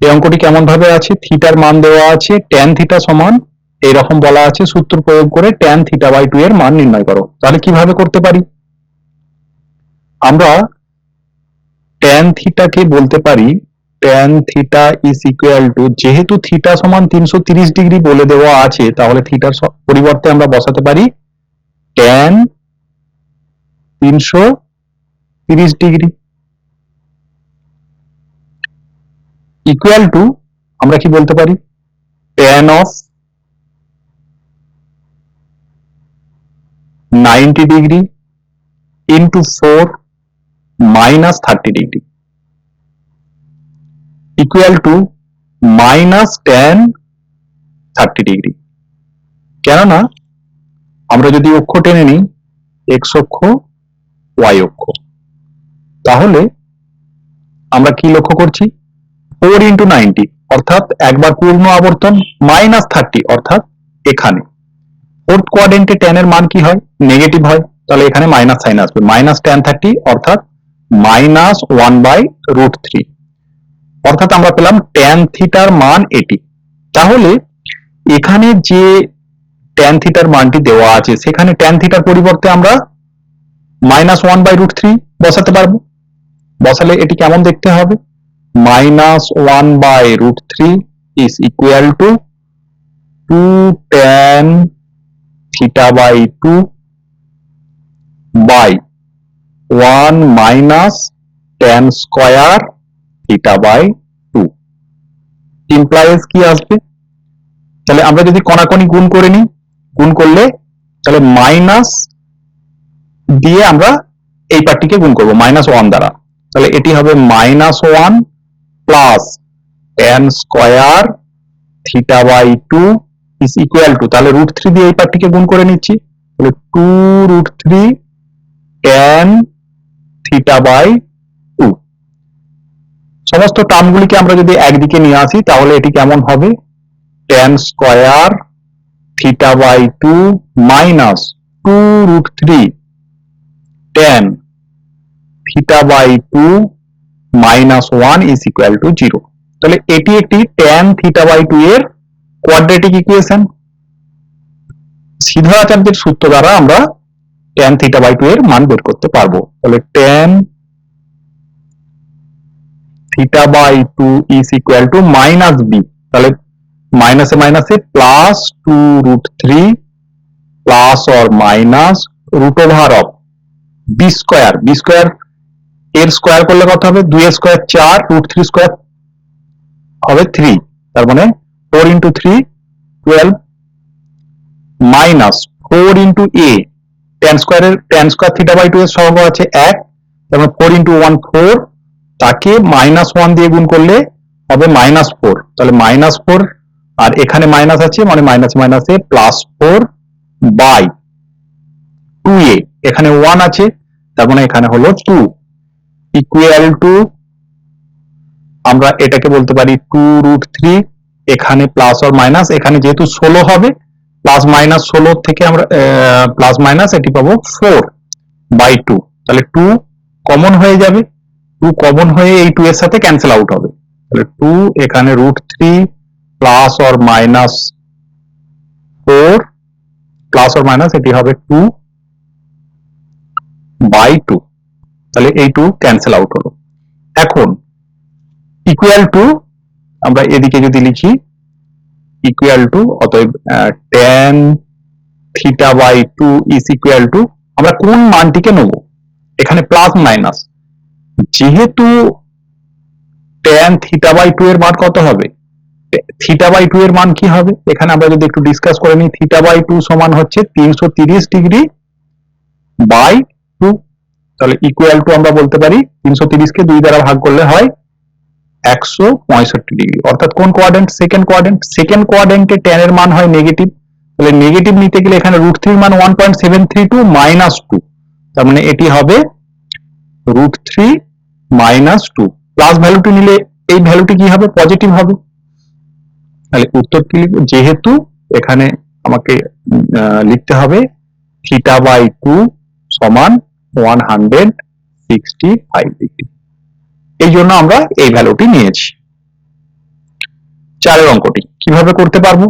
এই অঙ্কটি কেমন ভাবে আছে, থিটার মান দেওয়া আছে tan থিটা সমান এইরকম বলা আছে, সূত্র প্রয়োগ করে tan থিটা বাই 2 এর মান নির্ণয় করো। তাহলে কিভাবে করতে পারি, আমরা tan থিটাকে বলতে পারি tan theta is equal two, যেহেতু থিটা সমান 330 ডিগ্রি বলে দেওয়া আছে, তাহলে থিটার পরিবর্তে আমরা বসাতে পারি tan 330 ডিগ্রি ইকুয়াল টু, আমরা কি বলতে পারি tan of 90 degree into 4 minus 30 degree equal to minus tan 30 degree. কেননা আমরা যদি অক্ষ টেনে নিই এক্স অক্ষ ওয়াই অক্ষ, তাহলে আমরা কি লক্ষ্য করছি 4 ইন্টু 90 অর্থাৎ একবার পূর্ণ আবর্তন মাইনাস 30 অর্থাৎ এখানে ফোর্থ কোয়াড্রেন্টে tan এর মান কি হয়, নেগেটিভ হয়, তাহলে এখানে মাইনাস সাইন আসবে, মাইনাস tan 30 অর্থাৎ মাইনাস 1/√3, অর্থাৎ আমরা পেলাম tan থিটার মান এটি। তাহলে এখানে যে tan থিটার মানটি দেওয়া আছে সেখানে tan থিটার পরিবর্তে আমরা মাইনাস 1/√3 বসাতে পারবো। বসালে এটি কেমন দেখতে হবে, minus 1/√3 is equal to 2 tan theta by 2 by 1 minus tan square theta by 2 implies কি আসবে, তাহলে আমরা যদি কণাকণি গুণ করে নিই, গুণ করলে তাহলে মাইনাস দিয়ে আমরা এই পার্টটিকে গুণ করবো মাইনাস 1 দ্বারা, তাহলে এটি হবে minus 1 plus tan square theta by 2 is equal to, তাহলে √3 দিয়ে এই পার্টটিকে গুণ করে নিচ্ছি, তাহলে 2√3 tan থিটা বাই 2। সমস্ত টার্মগুলিকে আমরা যদি একদিকে নিয়ে আসি তাহলে এটি কেমন হবে, tan square theta by 2 minus 2√3 tan theta by 2 minus 1 is equal to 0। তাহলে এটি একটি tan থিটা বাই 2 এর কোয়াড্রেটিক ইকুয়েশন। সিদ্ধারাচার্যের সূত্র দ্বারা আমরা tan থিটা বাই 2 এর মান বের করতে পারবো। তাহলে tan theta by 2 is equal to minus B, তাহলে মাইনাসে মাইনাসে plus 2√3 plus or minus root over of B square, B square এর স্কয়ার করলে কত হবে, 2 এর স্কয়ার 4, √3 স্কয়ার হবে 3, তার মানে 4 into 3 12 minus 4 into A, tan square theta by 2 এর সহগ আছে 1, তার মানে 4 ইন্টু 1 4, তাকে মাইনাস 1 দিয়ে গুণ করলে হবে মাইনাস 4, তাহলে মাইনাস 4 আর এখানে মাইনাস আছে মানে মাইনাস মাইনাসে প্লাস 4 বাই 2a, এখানে 1 আছে তার মানে এখানে হলো 2 ইকুয়াল টু, আমরা এটাকে বলতে পারি 2√3, এখানে প্লাস অর মাইনাস, এখানে যেহেতু 16 হবে প্লাস মাইনাস 16 থেকে আমরা প্লাস মাইনাস এটি পাবো 4/2, তাহলে 2 কমন হয়ে যাবে, 2 কমন হয়ে এই 2 এর সাথে ক্যান্সেল আউট হবে, তাহলে 2 এখানে √3 plus or minus 4 plus or minus এটি হবে 2/2, তাহলে এই 2 ক্যান্সেল আউট হলো। এখন ইকুয়াল টু আমরা এদিকে যদি লিখি ইকুয়াল টু, অতএব tan theta by 2 is equal to, আমরা কোন মানটিকে নেব, এখানে প্লাস মাইনাস, যেহেতু tan থিটা বাই 2 এর মান কত হবে, থিটা বাই 2 এর মান কি হবে, এখানে আমরা যদি একটু ডিসকাস করে নিই, থিটা বাই 2 সমান হচ্ছে 330 ডিগ্রি বাই 2, তাহলে ইকুয়াল টু আমরা বলতে পারি 330 কে 2 দ্বারা ভাগ করলে হয় 165 ডিগ্রি, অর্থাৎ কোন কোয়াড্রেন্ট, সেকেন্ড কোয়াড্রেন্ট, সেকেন্ড কোয়াড্রেন্টে tan এর মান হয় নেগেটিভ, তাহলে নেগেটিভ নিতে গেলে এখানে √3 এর মান 1.732 মাইনাস 2, তার মানে এটি হবে √3 মাইনাস 2, প্লাস ভ্যালুটি নিলে এই ভ্যালুটি কি হবে, পজিটিভ হবে, তাহলে উত্তর কি লিখব, যেহেতু এখানে আমাকে লিখতে হবে থিটা বাই 2 সমান 165 ডিগ্রি, এই জন্য আমরা এই ভ্যালুটি নিয়েছি। 4 অঙ্কটি কিভাবে করতে পারবো?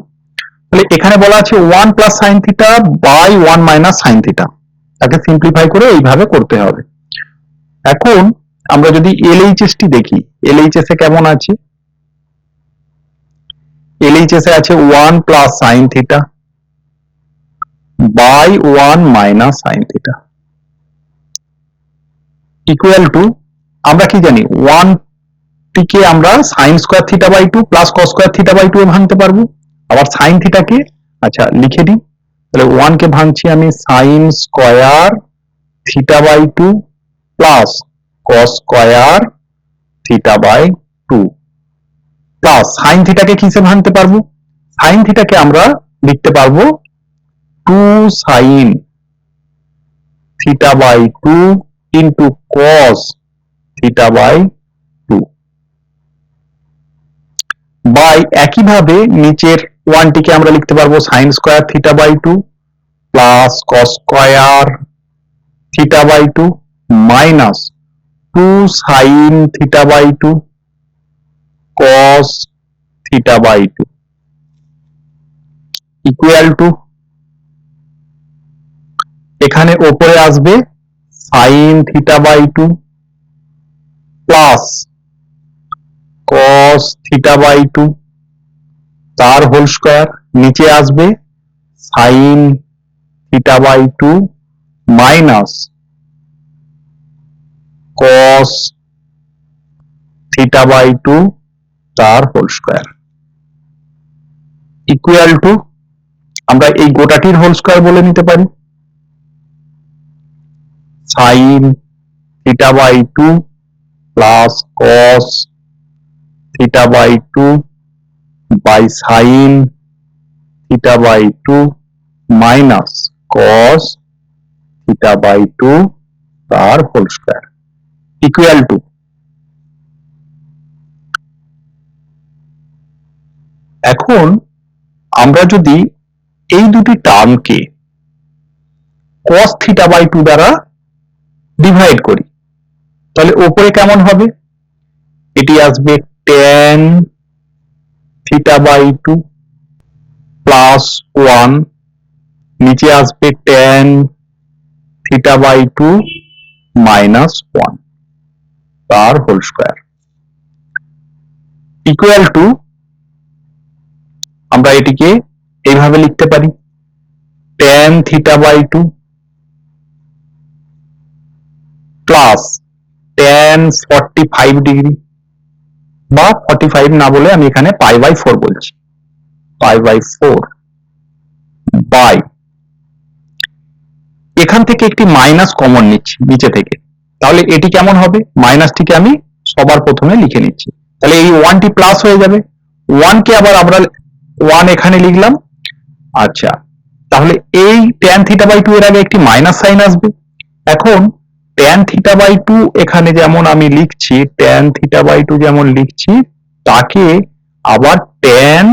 তাহলে এখানে বলা আছে 1 plus sine theta by 1 minus sine theta, তাকে সিম্পলিফাই করে এইভাবে করতে হবে। এখন আমরা যদি এলএইচএস টি দেখি, এলএইচএস এ কেমন আছে? এলএইচএস এ আছে 1 plus sine theta by 1 minus sine theta equal to, আমরা কি জানি 1 টিকে আমরা sine square theta by 2 plus cos square theta by 2 এ ভাঙতে পারবো। আবার সাইন থিটাকে, আচ্ছা লিখে দিই, তাহলে 1 কে ভাঙছি আমি sine square theta by 2 plus cos square theta by 2 plus sine থিটাকে কিসে ভাঙতে পারবো? সাইন থিটাকে আমরা লিখতে পারবো 2 sine theta by 2 into cos theta by 2 by একইভাবে নিচের 1 টিকে আমরা লিখতে পারবো sine square theta by 2 plus cos square theta by 2 minus 2 sine theta by 2 cos theta by 2 equal to, এখানে ওপরে আসবে sine theta by 2 plus cos theta by 2 তার হোল স্কোয়ার, নিচে আসবে sine theta by 2 minus cos theta by 2 তার whole square equal to, আমরা এই গোটাটির whole square বলে নিতে পারি sine theta by 2 plus cos theta by 2 by sine theta by 2 minus cos theta by 2 তার হোল স্কোয়ার ইকুয়াল টু, এখন আমরা যদি এই দুটি টার্মকে cos থিটা বাই 2 দ্বারা ডিভাইড করি তাহলে উপরে কেমন হবে? এটি আসবে tan থিটা বাই 2 প্লাস 1, নিচে আসবে tan থিটা বাই 2 মাইনাস 1 তার হোল স্কোয়ার ইকুয়াল টু, আমরা এটিকে এইভাবে লিখতে পারি tan theta by 2 plus tan 45 degree, বা 45 না বলে আমি এখানে পাই বাই 4 বলছি, পাই বাই 4 বাই, এখান থেকে একটি মাইনাস কমন নিচ্ছি নিচে থেকে, তাহলে এটি কেমন হবে? মাইনাসটিকে আমি সবার প্রথমে লিখে নিচ্ছি, তাহলে এই 1 টি প্লাস হয়ে যাবে, 1 কে আবার আমরা 1 এখানে লিখলাম। আচ্ছা, তাহলে এই tan থিটা বাই 2 এর আগে একটি মাইনাস সাইন আসবে। এখন tan থিটা বাই 2 এখানে যেমন আমি লিখছি, tan থিটা বাই 2 যেমন লিখছি, তাকে আবার tan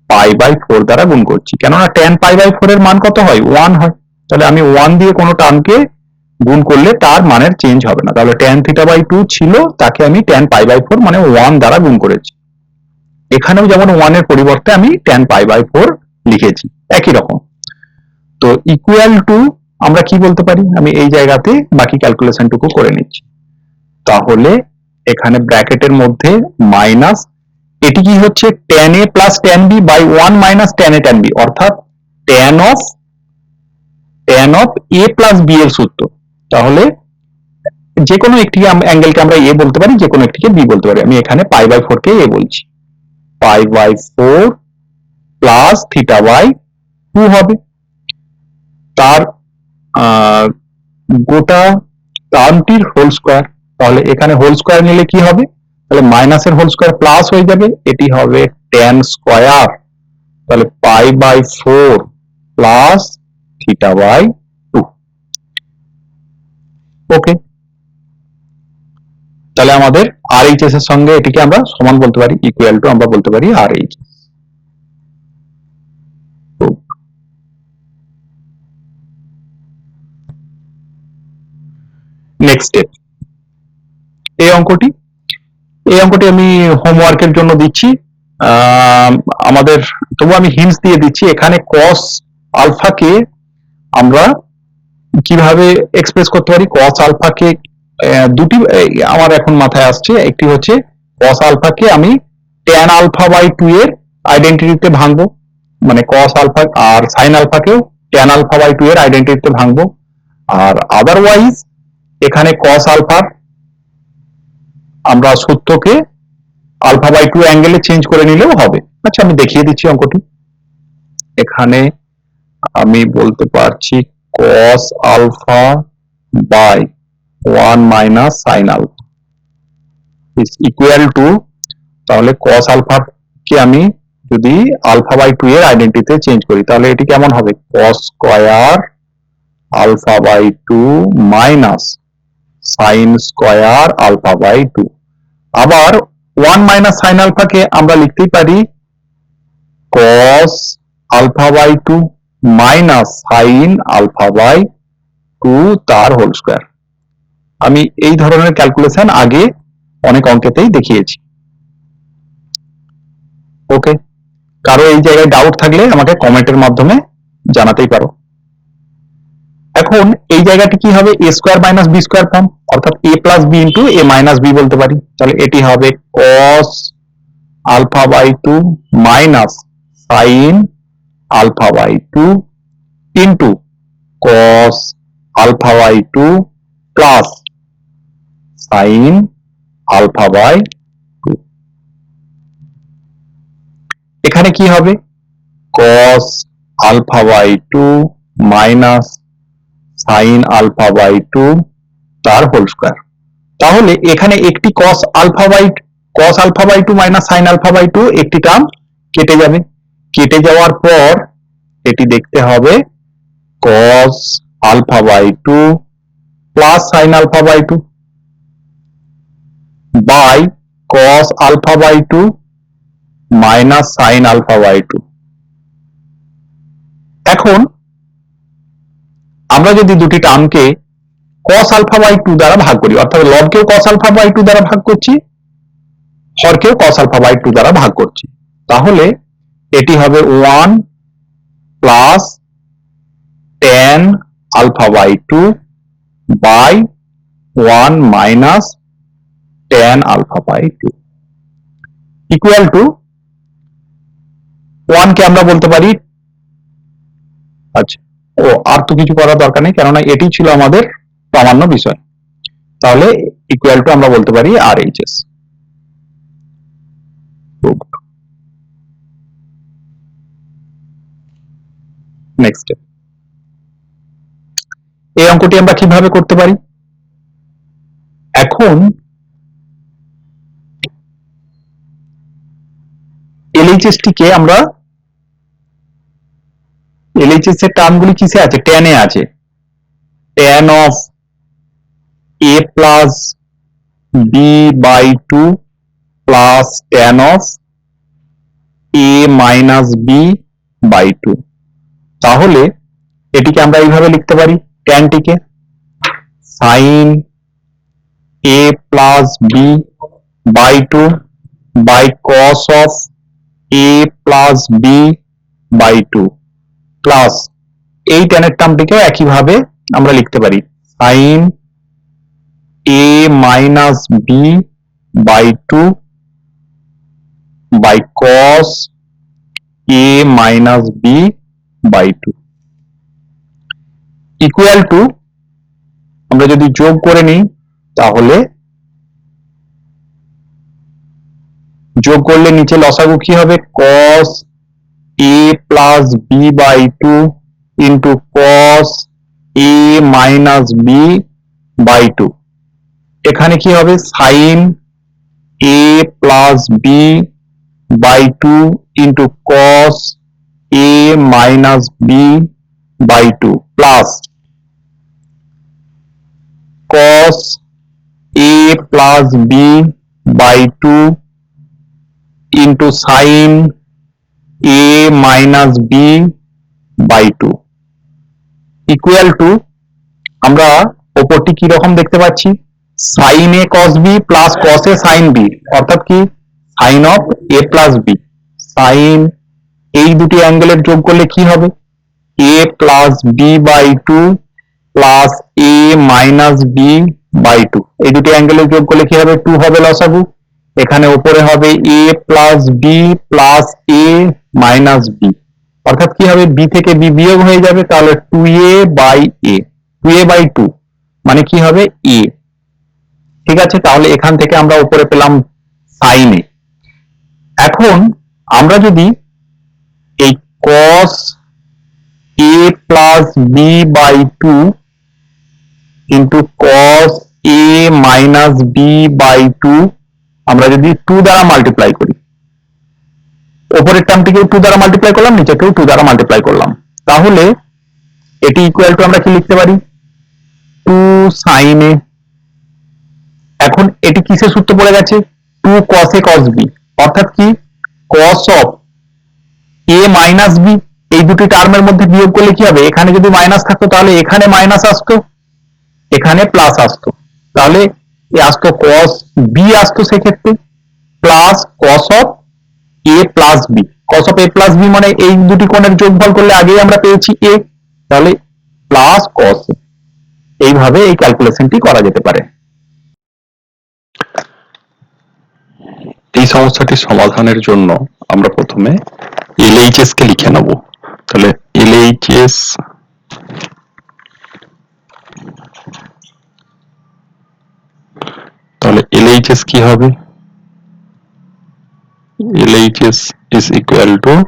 পাই বাই 4 দ্বারা গুণ করছি, কেননা tan পাই বাই 4 এর মান কত হয়? 1 হয়, তাহলে আমি 1 দিয়ে কোনো টার্মকে গুণ করলে তার মানের চেঞ্জ হবে না, তাহলে tan থিটা বাই 2 ছিল, তাকে আমি tan পাই বাই 4 মানে 1 দ্বারা গুণ করেছি। এখানেও যেমন 1 এর পরিবর্তে আমি tan পাই বাই 4 লিখেছি, একই রকম। তো ইকুয়াল টু, আমরা কি বলতে পারি? আমি এই জায়গাতে বাকি ক্যালকুলেশনটুকু করে নিচ্ছি, তাহলে এখানে ব্র্যাকেটের মধ্যে মাইনাস, এটি কি হচ্ছে tan a plus tan b by 1 minus tan a tan b, অর্থাৎ tan of a plus b এর সূত্র, তাহলে যে কোনো একটি অ্যাঙ্গেলকে আমরা a বলতে পারি, যে কোনো একটিকে b বলতে পারি, আমি এখানে পাই বাই 4 কে a বলছি, pi by 4 plus theta by 2 হবে, তার গোটা টার্মটির হোল স্কোয়ার, তাহলে এখানে হোল স্কোয়ার নিলে কি হবে? তাহলে মাইনাসের হোল স্কোয়ার প্লাস হয়ে যাবে, এটি হবে tan স্কোয়ার, তাহলে pi by 4 plus theta by 2। Okay, তাহলে আমাদের RHS এর সঙ্গে এটিকে আমরা সমান বলতে পারি, ইকুয়াল টু আমরা বলতে পারি RHS। নেক্সট স্টেপ, এই অঙ্কটি আমি হোমওয়ার্কের জন্য দিচ্ছি, আমাদের তবু আমি হিন্টস দিয়ে দিচ্ছি, এখানে cos আলফাকে আমরা কিভাবে এক্সপ্রেস করতে পারি। cos আলফাকে দুটি আমার এখন মাথায় আসছে, একটি হচ্ছে cos আলফাকে আমি tan আলফা বাই 2 এর আইডেন্টিটিতে ভাঙবো, মানে cos আলফা আর sin আলফাকেও tan আলফা বাই 2 এর আইডেন্টিটিতে ভাঙবো, আর আদারওয়াইজ এখানে cos আলফার আমরা সূত্রকে আলফা বাই 2 অ্যাঙ্গেলে চেঞ্জ করে নিলেও হবে। আচ্ছা আমি দেখিয়ে দিচ্ছি অঙ্কটি। এখানে আমি বলতে পারছি cos alpha by 1 minus sin alpha is equal to, তাহলে cos আলফা কে আমি যদি আলফা বাই 2 এর আইডেন্টিটিতে চেঞ্জ করি তাহলে এটি কেমন হবে, cos square alpha by 2 minus sin square alpha by 2। আবার 1 মাইনাস sin আলফাকে আমরা লিখতেই পারি cos alpha by 2 minus sin alpha by 2 তার হোল স্কয়ার। আমি এই ধরনের ক্যালকুলেশন আগে অনেক অঙ্কেতেই দেখিয়েছি। ওকে, কারো এই জায়গায় ডাউট থাকলে আমাকে কমেন্টের মাধ্যমে জানাতেই পারো। এখন এই জায়গাটি কি হবে, a square minus b square form, অর্থাৎ a plus b into a minus b বলতে পারি। তাহলে এটি হবে cos alpha by 2 minus sin alpha by 2 into cos alpha by 2 plus sin alpha by 2। এখানে কি হবে, cos alpha by 2 minus sin alpha by 2 তার হোল স্কয়ার। তাহলে এখানে একটি cos alpha by 2 minus sin alpha by 2 একটি term কেটে যাবে, কেটে যাওয়ার পর এটি দেখতে হবে cos alpha by 2 plus sin alpha by 2 by cos alpha by 2 minus sin alpha by 2। এখন আমরা যদি দুটি টার্মকে cos আলফা বাই 2 দ্বারা ভাগ করি, অর্থাৎ লবকেও cos আলফা বাই 2 দ্বারা ভাগ করছি, হরকেও cos আলফা বাই 2 দ্বারা ভাগ করছি, তাহলে এটি হবে 1 plus tan alpha by 2 by 1 minus tan alpha by 2 equal to 1 কে আমরা বলতে পারি, আচ্ছা আর তো কিছু করার দরকার নেই, কেননা এটি ছিল আমাদের প্রামাণ্য বিষয়। তাহলে ইকুয়াল টু আমরা বলতে পারি RHS। নেক্সট, এই অঙ্কটি আমরা কিভাবে করতে পারি। এখন LHS টিকে আমরা, LHS এর টার্মগুলি কিসে আছে, tan এ আছে, tan of a plus b by 2 plus tan of a minus b by 2। তাহলে এটিকে আমরা এইভাবে লিখতে পারি, tan টিকে sin a plus b by 2 by cos of a plus b by 2 plus এই tan এর টার্মটিকে একইভাবে আমরা লিখতে পারি sin a minus b by 2 by cos a minus b by 2 equal to, আমরা যদি যোগ করে নিই তাহলে যোগ করলে নিচে লসাগু কি হবে, cos a plus b by 2 into cos a minus b by 2। এখানে কি হবে, sin a plus b by 2 into cos a minus b by 2 plus cos a plus b by 2 into sin a minus b by 2 equal to, আমরা ওপরটি কি রকম দেখতে পাচ্ছি, sin a cos b plus cos a sin b, অর্থাৎ কি sin of a plus b। Sine এই দুটি অ্যাঙ্গেলের যোগ করলে কি হবে a plus B by two plus a minus B by two এই দুটি অ্যাঙ্গেলের যোগ করলে কি হবে 2 হবে লসাগু এখানে উপরে হবে a plus B plus a minus B অর্থাৎ কি হবে b থেকে b বিয়োগ হয়ে যাবে তাহলে 2a by a 2a by 2 মানে কি হবে a ঠিক আছে তাহলে এখান থেকে আমরা উপরে পেলাম sin a এখন আমরা যদি এই cos a plus b by 2 into cos a minus b by 2 আমরা যদি 2 দ্বারা মাল্টিপ্লাই করি উপরের টার্মটিকেও 2 দ্বারা মাল্টিপ্লাই করলাম নিচেকেও 2 দ্বারা মাল্টিপ্লাই করলাম তাহলে এটি ইকুয়াল টু আমরা কি লিখতে পারি 2 sin a এখন এটি কিসের সূত্র পড়ে গেছে 2 cos a cos b অর্থাৎ কি cos of a minus b এই দুটি টার্মের মধ্যে বিয়োগ করলে কি হবে এখানে যদি মাইনাস থাকতো তাহলে এখানে মাইনাস আসতো এখানে প্লাস আসতো তাহলে এ আসতো cos b আসতো সেক্ষেত্রে plus cos of a plus b cos of a plus b মানে এই দুটি কোণের যোগফল করলে আগেই আমরা পেয়েছি a তাহলে প্লাস cos a এইভাবে এই ক্যালকুলেশনটি করা যেতে পারে এই সমস্যাটির সমাধানের জন্য আমরা প্রথমে LHS কে লিখে নেব তাহলে LHS কি হবে LHS is equal to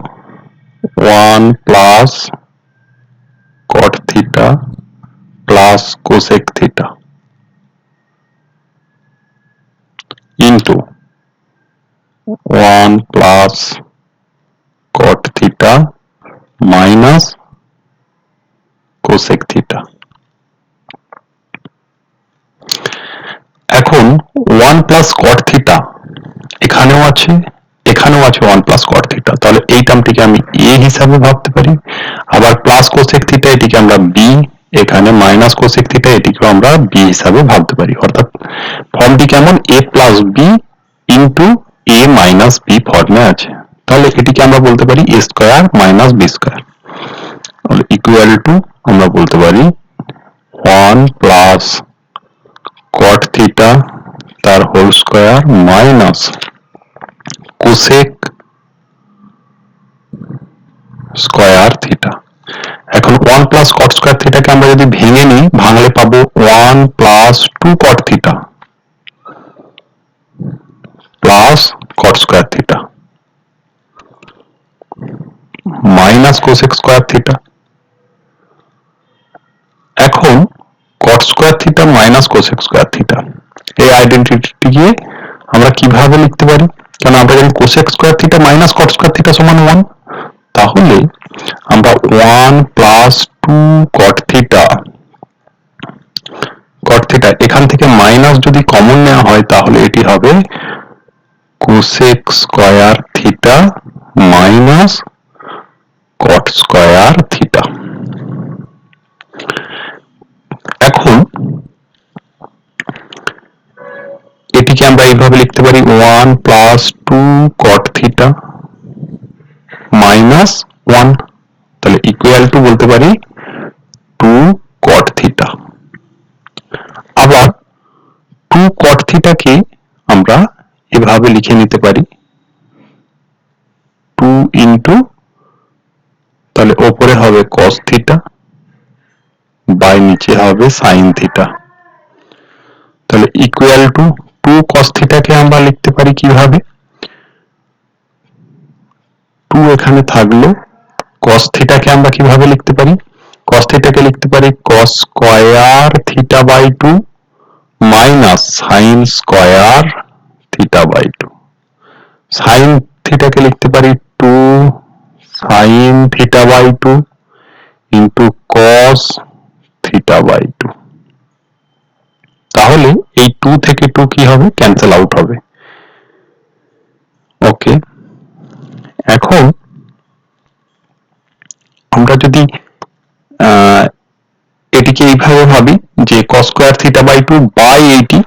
1 plus cot theta plus cosec theta into 1 plus cot theta minus cosec theta এখন 1 plus cot theta এখানেও আছে 1 plus cot theta তাহলে এই টার্মটিকে আমি a হিসাবে ভাবতে পারি আবার প্লাস cosec theta এটিকে আমরা b এখানে মাইনাস cosec theta এটিকে আমরা b হিসাবে ভাবতে পারি অর্থাৎ ফর্মটি কেমন a plus b into a minus b ফর্মে আছে তাহলে এটিকে আমরা বলতে পারি a square minus b square তাহলে ইকুয়াল টু আমরা বলতে পারি 1 প্লাস cot theta তার whole square minus cosec square theta এখন 1 প্লাস cot স্কয়ার থিটাকে আমরা যদি ভেঙে নিই ভাঙলে পাবো 1 plus 2 cot theta plus cot square theta minus cosec square theta এখন cot square theta minus cosec square theta এই আইডেন্টিটিকে আমরা কিভাবে লিখতে পারি কারণ আমরা জানি cosec square theta minus cot square theta সমান 1 তাহলে আমরা 1 প্লাস 2 cot থিটা এখান থেকে মাইনাস যদি কমন নেওয়া হয় তাহলে এটি হবে cosec square theta minus cot square theta এখন এটিকে আমরা এইভাবে লিখতে পারি 1 প্লাস 2 cot থিটা মাইনাস 1 তাহলে ইকুয়াল টু বলতে পারি 2 cot থিটা আবার 2 cot থিটাকে আমরা এভাবে লিখে নিতে পারি 2 ইনটু তাহলে উপরে হবে cos থিটা বাই নিচে হবে sin থিটা তাহলে ইকুয়াল টু 2 cos থিটাকে আমরা লিখতে পারি কিভাবে 2 এখানে থাকলো cos থিটাকে আমরা কিভাবে লিখতে পারি cos থিটাকে লিখতে পারি cos square theta by 2 minus sin square theta by 2 sin থিটাকে লিখতে পারি 2 sin theta by 2 into cos theta by 2 তাহলে এই 2 থেকে 2 কি হবে ক্যান্সেল আউট হবে ওকে এখন আমরা যদি এটিকে এইভাবে ভাবি যে cos স্কয়ার থিটা বাই 2 বাই 80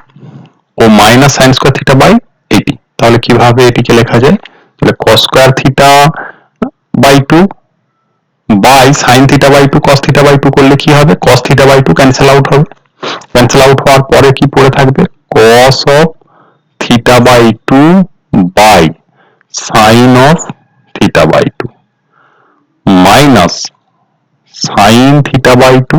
ও minus sin square theta by 80 তাহলে কিভাবে এটিকে লেখা যায় তাহলে cos square theta by 2 by sin theta by 2 cos theta by 2 করলে কি হবে, cos theta by 2 cancel out হবে, ক্যান্সেল আউট হওয়ার পরে কি পড়ে থাকবে, cos of theta by 2 by sin of theta by 2 minus sin theta by 2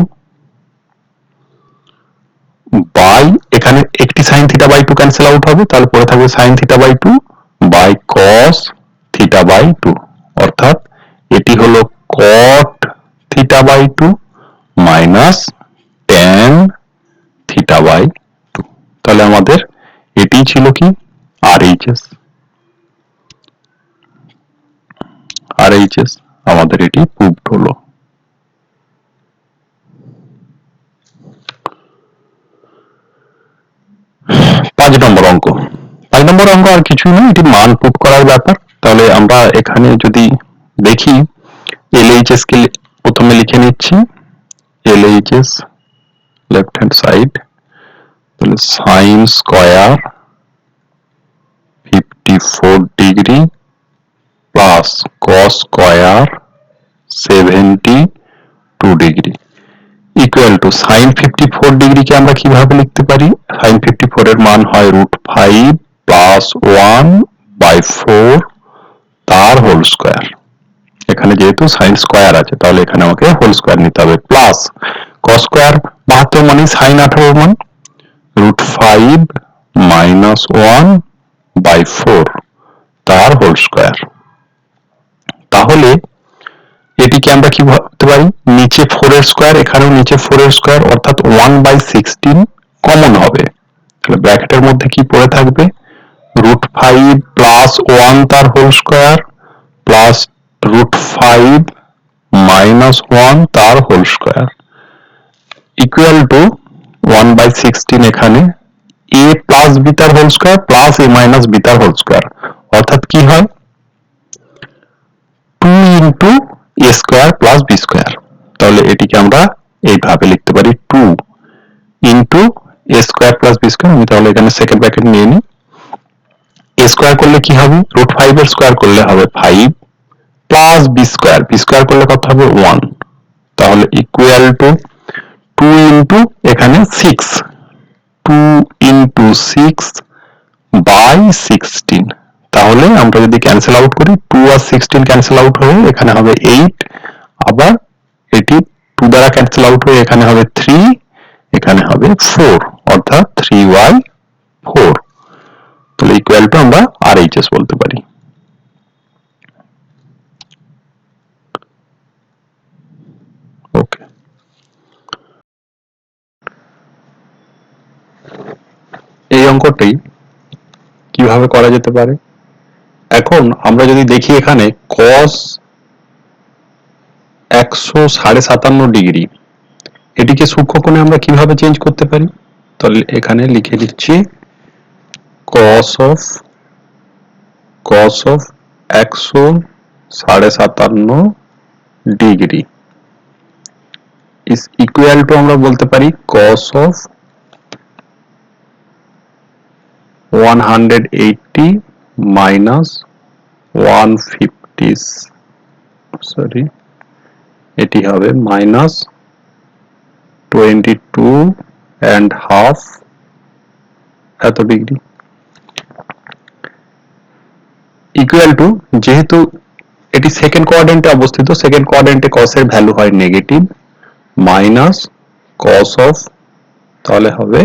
by, এখানে একটি sin theta by 2 cancel out হবে, তাহলে পড়ে থাকবে sin theta by 2 by cos theta by 2, অর্থাৎ এটি হলো cot theta by 2 minus tan theta by 2। তাহলে আমাদের এটি ছিল কি RHS, RHS আমাদের এটি প্রুভড হলো। 5 নম্বর অঙ্ক, 5 নম্বর অঙ্ক আর কিছুই নয়, এটি মান প্রুভ করার ব্যাপার। তাহলে আমরা এখানে যদি দেখি LHS কে প্রথমে লিখে নিচ্ছি, LHS লেফট হ্যান্ড সাইড, তাহলে sin square 54 degree plus cos square 72 degree equal two sin 54 ডিগ্রিকে আমরা কিভাবে লিখতে পারি, sin 54 এর মান হয় √5 প্লাস 1 বাই 4 তার হোল স্কয়ার, এখানে যেহেতু sin স্কয়ার আছে তাহলে এখানে আমাকে হোল স্কয়ার নিতে হবে, প্লাস cos স্কয়ার 72 মানে sin 18 মান √5 মাইনাস 1 বাই 4 তার হোল স্কয়ার। তাহলে এটিকে আমরা কি ভাবতে পারি, নিচে 4 এর স্কয়ার, এখানেও নিচে 4 এর স্কয়ার, অর্থাৎ 1/16 কমন হবে, তাহলে ব্র্যাকেটের মধ্যে কি পড়ে থাকবে, √5 প্লাস 1 তার হোল স্কয়ার প্লাস √5 মাইনাস 1 তার হোল স্কয়ার ইকুয়াল টু 1/16 এখানে a প্লাস b তার whole square plus a minus b তার হোল স্কয়ার, অর্থাৎ কি হয় 2 into a square plus b square. তাহলে এটিকে আমরা এইভাবে লিখতে পারি 2 into a square plus b square. আমি তাহলে এখানে সেকেন্ড ব্র্যাকেট নিয়ে নিই, a স্কয়ার করলে কি হবে, √5 এর স্কয়ার করলে হবে 5 plus b square, b square করলে কত হবে 1, তাহলে ইকুয়াল টু 2 ইন্টু এখানে 6, 2 ইন্টু 6 বাই 16, তাহলে আমরা যদি ক্যান্সেল আউট করি 2 আর 16 ক্যান্সেল আউট হয়ে এখানে হবে 8, আবার এটি 2 দ্বারা ক্যান্সেল আউট হয়ে এখানে হবে 3, এখানে হবে 4, অর্থাৎ 3/4, তাহলে ইকুয়াল টু আমরা RHS বলতে পারি। ওকে, এই অঙ্কটি কিভাবে করা যেতে পারে, এখন আমরা যদি দেখি এখানে cos 157 ডিগ্রি, এটিকে সূক্ষ্মকোণে আমরা কিভাবে চেঞ্জ করতে পারি, তাহলে এখানে লিখে দিচ্ছি cos of 157 degree is equal to আমরা বলতে পারি cos of 180 minus 150, সরি এটি হবে minus 22.5 এত ডিগ্রি ইকুয়াল টু, যেহেতু এটি সেকেন্ড কোয়াড্রেন্টে অবস্থিত, সেকেন্ড কোয়াড্রেন্টে cos এর ভ্যালু হয় নেগেটিভ মাইনাস cos অফ, তাহলে হবে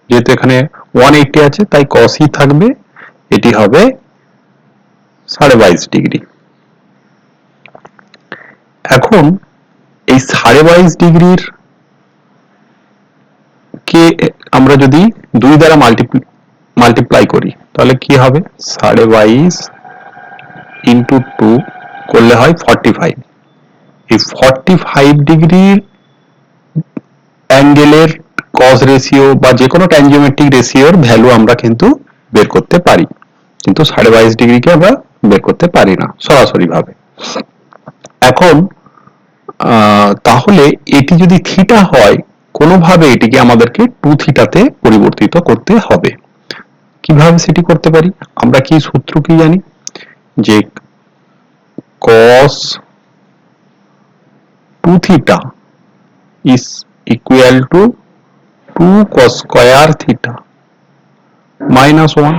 যেহেতু এখানে 180 আছে তাই cos ই থাকবে, এটি হবে 22.5 ডিগ্রি। এখন এই 22.5 ডিগ্রির কে আমরা যদি 2 দ্বারা মাল্টিপ্লাই করি তাহলে কি হবে, 22.5 ইন্টু 2 করলে হয় 45, এই 45 ডিগ্রির অ্যাঙ্গেলের cos রেশিও বা যে কোনো ট্যানজিওমেট্রিক রেশিওর ভ্যালু আমরা কিন্তু বের করতে পারি, কিন্তু 22.5 ডিগ্রিকে আমরা বের করতে পারি না সরাসরি ভাবে। এখন তাহলে এটি যদি থিটা হয়, কোনোভাবে এটিকে আমাদেরকে 2 থিটাতে পরিবর্তিত করতে হবে, কিভাবে সেটি করতে পারি, আমরা কি সূত্র কি জানি, যে cos 2 theta is equal to 2 cos square theta minus 1,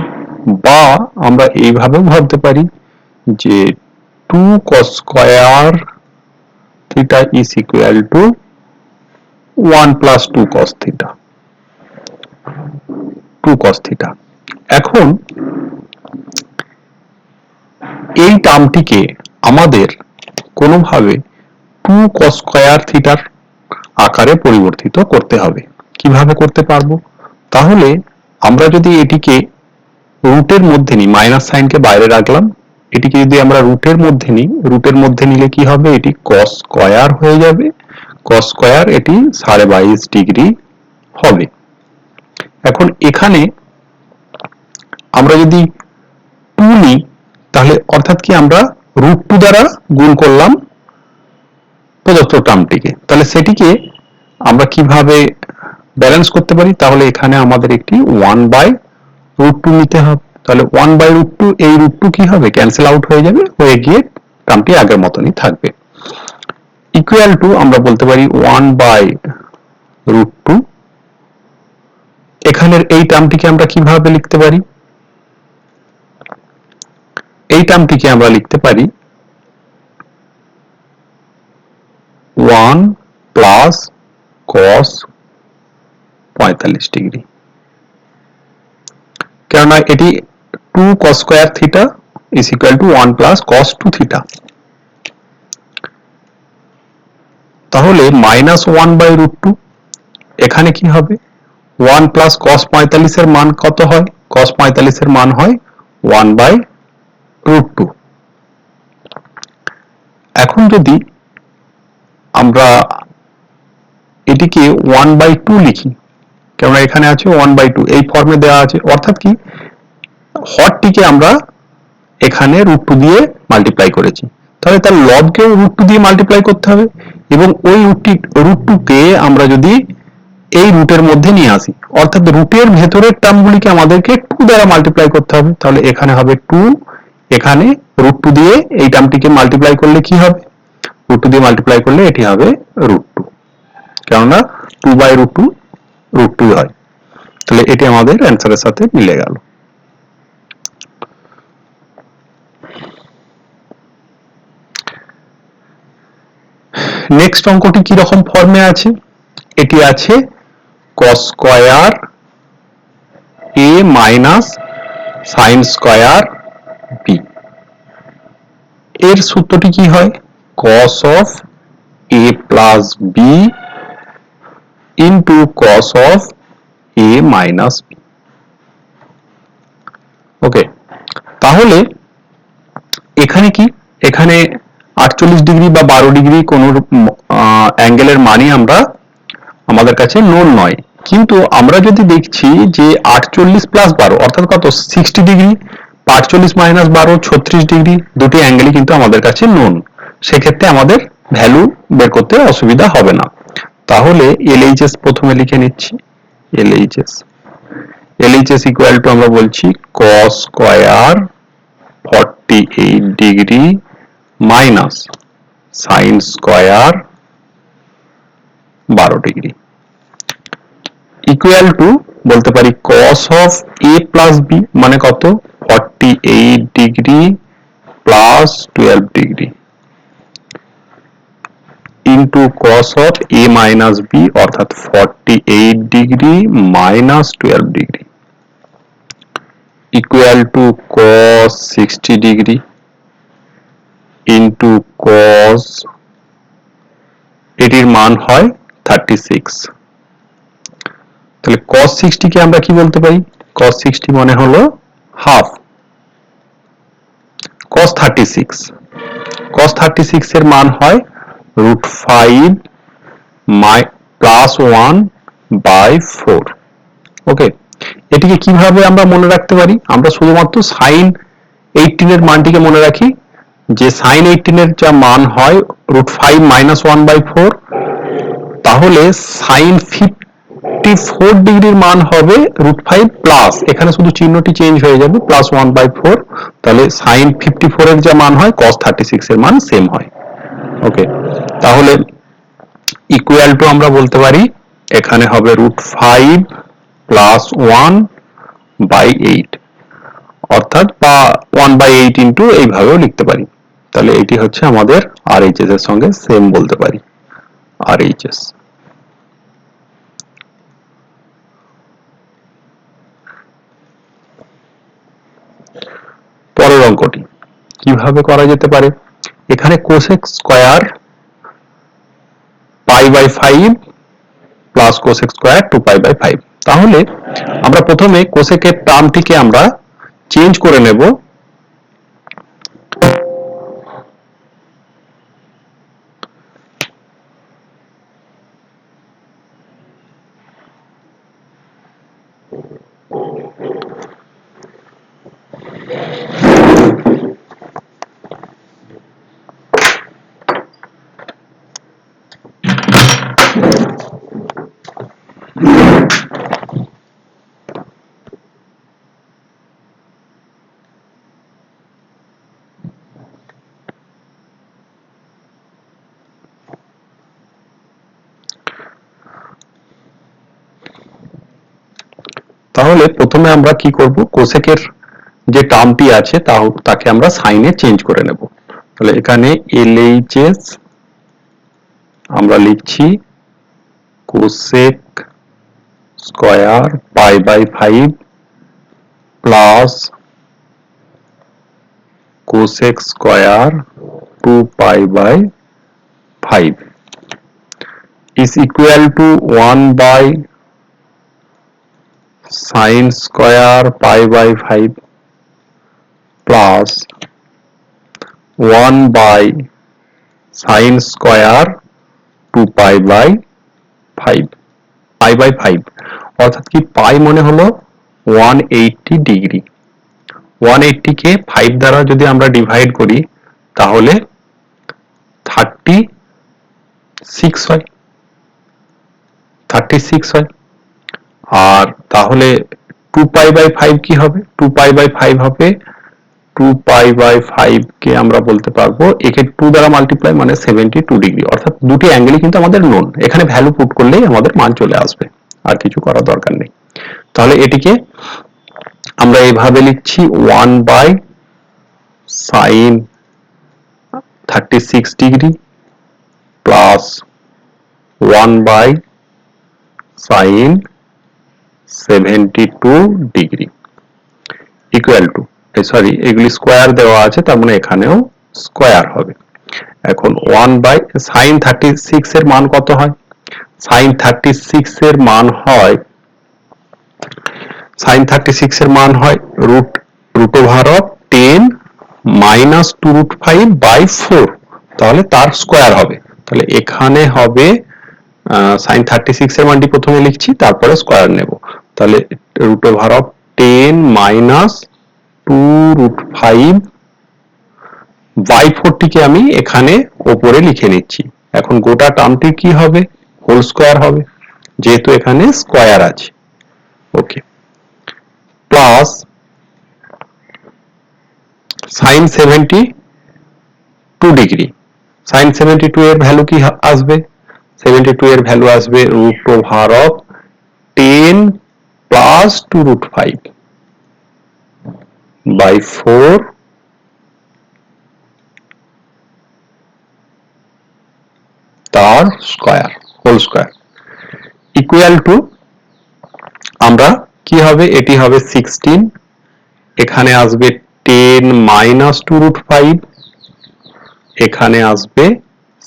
বা আমরা এইভাবেও ভাবতে পারি যে 2 cos square theta is equal to 1 plus 2 cos theta, 2 cos theta। এখন এই টার্মটিকে আমাদের কোনোভাবে 2 cos square theta আকারে পরিবর্তিত করতে হবে। কিভাবে করতে পারবো? তাহলে আমরা যদি এটিকে রুটের মধ্যে নিই, মাইনাস সাইনকে বাইরে রাখলাম, এটিকে যদি আমরা রুটের মধ্যে নিই, রুটের মধ্যে নিলে কি হবে, এটি cos স্কয়ার হয়ে যাবে, cos স্কয়ার এটি 22.5 ডিগ্রি হবে। এখন এখানে আমরা যদি 2 নিই, তাহলে অর্থাৎ কি আমরা √2 দ্বারা গুণ করলাম প্রদত্ত টার্মটিকে, তাহলে সেটিকে আমরা কিভাবে ব্যালেন্স করতে পারি? তাহলে এখানে আমাদের একটি 1/√2 নিতে হবে। তাহলে 1/√2, এই √2 কি হবে, ক্যান্সেল আউট হয়ে যাবে, হয়ে গিয়ে টার্মটি আগের মতনই থাকবে। ইকুয়াল টু আমরা বলতে পারি 1/√2। এখানের এই টার্মটিকে আমরা কিভাবে লিখতে পারি? এই টার্মটিকে আমরা লিখতে পারি 1 প্লাস cos 45 ডিগ্রি, কেননা এটি 2 cos square theta is equal to 1 plus cos 2 theta। তাহলে মাইনাস 1/√2, এখানে কি হবে, 1 plus cos 45 এর মান কত হয়? cos 45 এর মান হয় 1/√2। এখন যদি আমরা এটিকে 1/2 লিখি, কেননা এখানে আছে 1/2, এই ফর্মে দেওয়া আছে, অর্থাৎ কি হরটিকে আমরা এখানে √2 দিয়ে মাল্টিপ্লাই করেছি, তাহলে তার লবকেও √2 দিয়ে মাল্টিপ্লাই করতে হবে, এবং ওই √2 কে আমরা যদি এই রুটের মধ্যে নিয়ে আসি, অর্থাৎ রুটের ভেতরের টার্মগুলিকে আমাদেরকে 2 দ্বারা মাল্টিপ্লাই করতে হবে, তাহলে এখানে হবে 2, এখানে √2 দিয়ে এই টার্মটিকে মাল্টিপ্লাই করলে কি হবে, √2 দিয়ে মাল্টিপ্লাই করলে এটি হবে √2, কেননা 2/√2 √2 হয়। তাহলে এটি আমাদের অ্যান্সারের সাথে মিলে গেল। নেক্সট অঙ্কটি কি রকম ফর্মে আছে? এটি আছে cos square a minus sin square b। এর সূত্রটি কি হয়, cos of a plus b into cos of a minus b। ওকে, তাহলে এখানে কি, এখানে 48 ডিগ্রি বা 12 ডিগ্রি কোন অ্যাঙ্গেলের মানই আমরা আমাদের কাছে নোন নয়, কিন্তু আমরা যদি দেখছি যে 48 প্লাস 12 অর্থাৎ কত, 60 ডিগ্রি, 48 মাইনাস 12 36 ডিগ্রি, দুটি অ্যাঙ্গেলই কিন্তু আমাদের কাছে নোন, সেক্ষেত্রে আমাদের ভ্যালু বের করতে অসুবিধা হবে না। তাহলে LHS প্রথমে লিখে নিচ্ছি, LHS ইকুয়াল টু আমরা বলছি cos square 48 degree minus sin square 12 degree equal two বলতে পারি cos of a plus b মানে কত, 48 degree plus 12 degree into cos of a minus b অর্থাৎ 48 degree minus 12 degree equal two cos 60 degree into cos, এটির মান হয় 36। তাহলে cos 60 কে আমরা কি বলতে পারি, cos 60 মানে হলো হাফ, cos 36 এর মান হয় √5 প্লাস 1/4। ওকে, এটিকে কিভাবে আমরা মনে রাখতে পারি, আমরা শুধুমাত্র sin 18 এর মানটিকে মনে রাখি, যে sin 18 এর যা মান হয় √5 - 1/4, তাহলে sin 54 ডিগ্রির মান হবে √5 প্লাস, এখানে শুধু চিহ্নটি চেঞ্জ হয়ে যাবে, প্লাস 1/4, তাহলে sin 54 এর যা মান হয় cos 36 এর মান সেম হয়। ওকে, তাহলে ইকুয়াল টু আমরা বলতে পারি এখানে হবে √5 প্লাস 1/8, অর্থাৎ বা 1/8 ইন্টু এইভাবেও লিখতে পারি। তাহলে এটি হচ্ছে আমাদের RHS এর সঙ্গে সেম বলতে পারি, RHS। পরের অঙ্কটি কিভাবে করা যেতে পারে, এখানে cosec square π/5 plus cosec square 2π/5, তাহলে আমরা প্রথমে কোসেকের টার্মটিকে আমরা চেঞ্জ করে নেব। তাহলে প্রথমে আমরা কি করব, কোসেকের যে টার্মটি আছে তাকে আমরা সাইনে চেঞ্জ করে নেব। তাহলে এখানে LHS আমরা লিখছি cosec square π/5 plus cosec square 2π/5 is equal to 1/sin square π/5 plus 1/sin square 2π/5 π/5, অর্থাৎ কি পাই মনে হলো 180 ডিগ্রি। 180 কে 5 দ্বারা যদি আমরা ডিভাইড করি তাহলে 36 হয়, 36 হয়। আর তাহলে 2π/5 কি হবে, 2π/5 হবে 2π/5 কে আমরা বলতে পারবো, একে 2 দ্বারা মাল্টিপ্লাই মানে 72 ডিগ্রি, অর্থাৎ দুটি অ্যাঙ্গেলই কিন্তু আমাদের নোন, এখানে ভ্যালু পুট করলেই আমাদের মান চলে আসবে, আর কিছু করার দরকার নেই। তাহলে এটিকে আমরা এইভাবে লিখছি 1/sin 36 degree plus 1/sin 72 degree equal two, sorry এগুলি স্কয়ার দেওয়া আছে তার মানে এখানেও স্কয়ার হবে। এখন 1/sin 36 এর মান কত হয়, sin 36 এর মান হয় sin 36 এর মান হয় √10 minus 2√5/4, তাহলে তার স্কয়ার হবে। তাহলে এখানে হবে sin 36 এর মানটি প্রথমে লিখছি তারপরে স্কয়ার নেব, তাহলে √10 minus 2√5/4 টিকে আমি এখানে উপরে লিখে নিচ্ছি। এখন গোটা টার্মটি কি হবে, হোল স্কয়ার হবে, যেহেতু এখানে স্কয়ার আছে। ওকে, প্লাস sin 72 ডিগ্রি, sin 72 এর ভ্যালু কি আসবে, 72 এর ভ্যালু আসবে √10 প্লাস 2√5/4 তার square, whole square equal to, আমরা কি হবে, এটি হবে 16, এখানে আসবে 10 minus 2√5, এখানে আসবে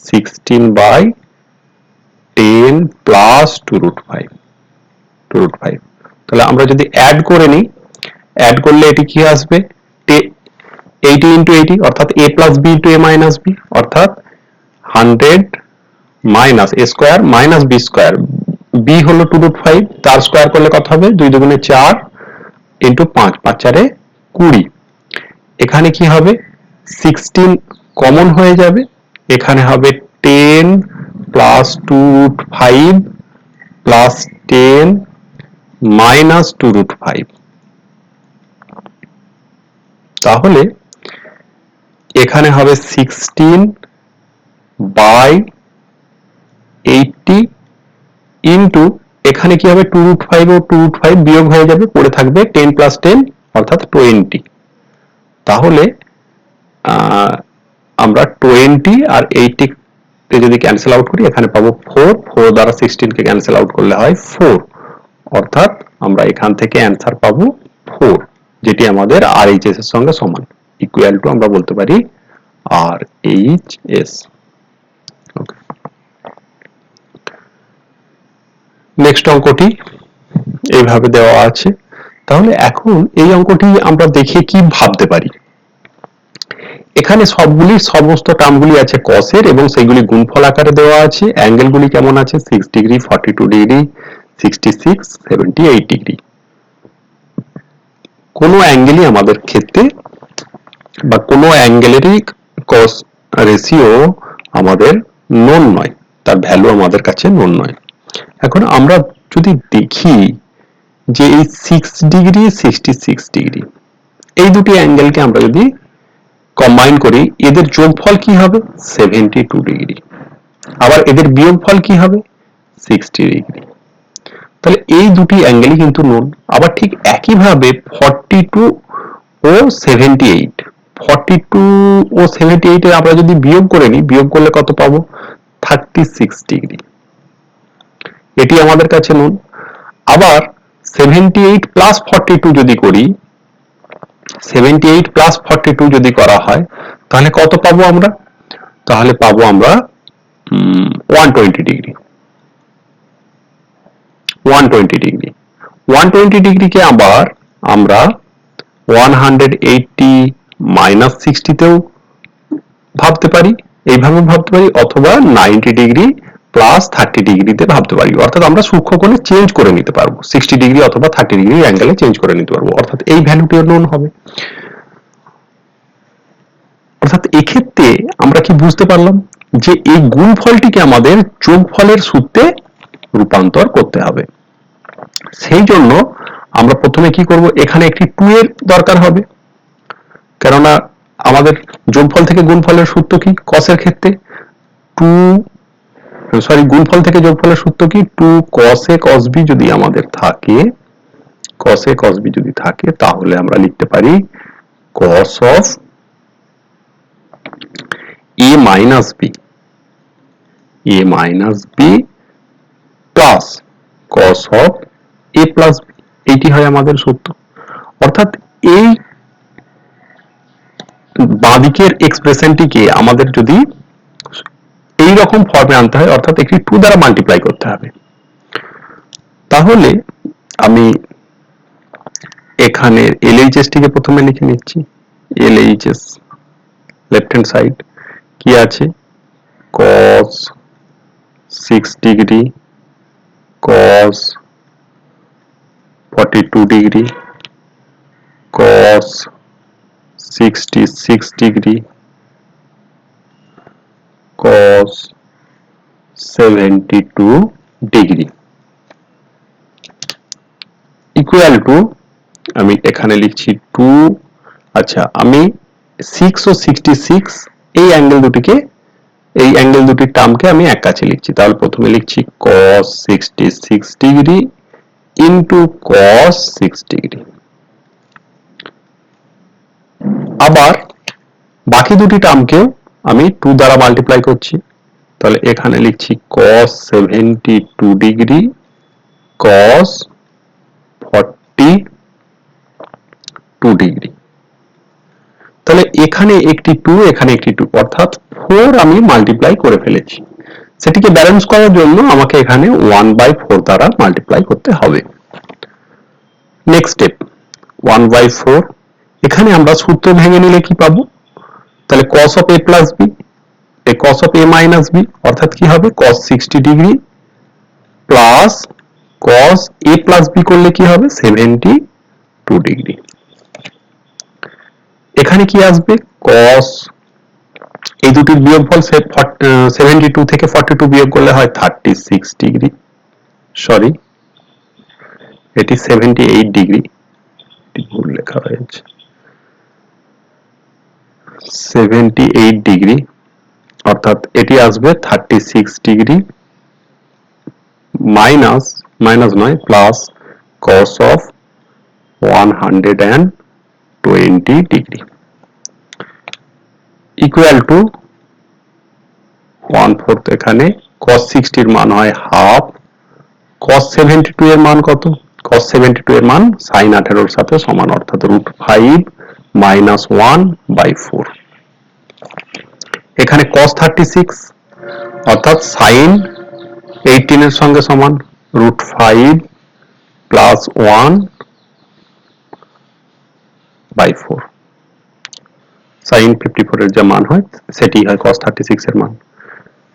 16/10 প্লাস 2√5, তাহলে আমরা যদি অ্যাড করে নিই, অ্যাড করলে এটি কি আসবে 80 into 80 অর্থাৎ a plus b into a minus b, অর্থাৎ 100 minus a square minus b square, b হলো 2√5, তার স্কয়ার করলে কত হবে 2 দুগুণে 4 ইন্টু 5, 5 4 20, এখানে কি হবে 16 কমন হয়ে যাবে, এখানে হবে 10 প্লাস 2√5 প্লাস 10 মাইনাস 2√5। তাহলে এখানে হবে 16 বাই 80 ইন্টু এখানে কি হবে 2√5 ও 2√5 বিয়োগ হয়ে যাবে, পড়ে থাকবে 10 প্লাস 10 অর্থাৎ 20। তাহলে আমরা 20 আর 80 কে যদি ক্যান্সেল আউট করি এখানে পাবো 4, 4 দ্বারা 16 কে ক্যান্সেল আউট করলে হয় 4, অর্থাৎ আমরা এখান থেকে অ্যান্সার পাবো 4, যেটি আমাদের RHS এর সঙ্গে সমান, ইকুয়াল টু আমরা বলতে পারি RHS। ওকে, নেক্সট অঙ্কটি এইভাবে দেওয়া আছে। তাহলে এখন এই অঙ্কটি আমরা দেখে কি ভাবতে পারি, এখানে সবগুলি সমস্ত টার্মগুলি আছে cos এর এবং সেগুলি গুণফল আকারে দেওয়া আছে। অ্যাঙ্গেলগুলি কেমন আছে, 6 ডিগ্রি, 42 ডিগ্রি, 66, 78 ডিগ্রি। কোনো অ্যাঙ্গেলই আমাদের ক্ষেত্রে বা কোনো অ্যাঙ্গেলেরই cos রেশিও আমাদের নোন নয়, তার ভ্যালু আমাদের কাছে নোন নয়। এখন আমরা যদি দেখি যে এই 6 ডিগ্রি 66 ডিগ্রি এই দুটি অ্যাঙ্গেলকে আমরা যদি কম্বাইন করি, এদের যোগফল কি হবে 72 ডিগ্রি, আবার এদের বিয়োগফল কি হবে 60 ডিগ্রি। তাহলে এই দুটি অ্যাঙ্গেলই কিন্তু নোন। আবার ঠিক একইভাবে 42 ও 78, 42 ও 78 এর আমরা যদি বিয়োগ করে নিই, বিয়োগ করলে কত পাবো 36 ডিগ্রি, এটি আমাদের কাছে নোন। আবার 78 প্লাস 42 যদি করি, 78 প্লাস 42 যদি করা হয় তাহলে কত পাবো আমরা, তাহলে পাবো আমরা 120 ডিগ্রি। 120 ডিগ্রি 120 ডিগ্রিকে আবার আমরা 180 মাইনাস 60 তেও ভাবতে পারি, এইভাবে ভাবতে পারি, অথবা 90 ডিগ্রি প্লাস 30 ডিগ্রিতে ভাবতে পারি। অর্থাৎ আমরা সূক্ষ্মকোণে চেঞ্জ করে নিতে পারবো, 60 ডিগ্রি অথবা 30 ডিগ্রি অ্যাঙ্গেলে চেঞ্জ করে নিতে পারবো, অর্থাৎ এই ভ্যালুটিও নোন হবে। অর্থাৎ এক্ষেত্রে আমরা কি বুঝতে পারলাম যে এই গুণফলটিকে আমাদের যোগফলের সূত্রে রূপান্তর করতে হবে। সেই জন্য আমরা প্রথমে কি করব, এখানে একটি 2 এর দরকার হবে, কেননা আমাদের যোগফল থেকে গুণফলের সূত্র কি cos এর ক্ষেত্রে গুণফল থেকে যোগফলের সূত্র কি 2 cos a cos b যদি আমাদের থাকে, cos a cos b যদি থাকে তাহলে আমরা লিখতে পারি cos of a minus b plus cos of a plus b, এইটি হয় আমাদের সূত্র। অর্থাৎ এই বাঁদিকের এক্সপ্রেশনটিকে আমাদের যদি এই রকম ফর্মে আনতে হয়, অর্থাৎ একটি 2 দ্বারা মাল্টিপ্লাই করতে হবে। তাহলে আমি এখানে LHS টিকে প্রথমে লিখে নিচ্ছি, LHS লেফট হ্যান্ড সাইড কি আছে, cos 6 degree, cos 42 degree, cos 66 degree, cos 72 degree, equal two আমি এখানে লিখছি 2, আচ্ছা আমি 6 ও 66 এই অ্যাঙ্গেল দুটিকে, এই অ্যাঙ্গেল দুটির টার্মকে আমি এক কাছে লিখছি। তাহলে প্রথমে লিখছি cos 66 degree into cos 6 degree, আবার বাকি দুটি টার্মকেও আমি 2 দ্বারা মাল্টিপ্লাই করছি। তাহলে এখানে লিখছি cos 72 ডিগ্রি cos 42 ডিগ্রি। তাহলে এখানে একটি 2, এখানে একটি 2, অর্থাৎ 4 আমি মাল্টিপ্লাই করে ফেলেছি। সেটিকে ব্যালেন্স করার জন্য আমাকে এখানে 1/4 দ্বারা মাল্টিপ্লাই করতে হবে। নেক্সট স্টেপ 1/4, এখানে আমরা সূত্র ভেঙে নিলে কি পাবো, তাহলে cos of a plus b, cos of a minus b, অর্থাৎ কি হবে cos 60 degree plus cos a plus b করলে কি হবে 72 ডিগ্রি। এখানে কি আসবে cos, এই দুটির বিয়োগফল 72 থেকে 42 বিয়োগ করলে হয় 36 ডিগ্রি সরি, এটি 78 ডিগ্রি, ভুল লেখা হয়েছে, 78 ডিগ্রি, অর্থাৎ এটি আসবে 36 ডিগ্রি মাইনাস, মাইনাস নয় plus cos of 120 degree equal two 1/4, এখানে cos 60 এর মান হয় হাফ, cos 72 এর মান কত? cos 72 এর মান sin 18 এর সাথে সমান, অর্থাৎ √5 মাইনাস 1/4। এখানে cos 36 অর্থাৎ sin 18 এর সঙ্গে সমান, √5 প্লাস 1/4, sin 54 এর যে মান হয় সেটি হয় cos 36 এর মান,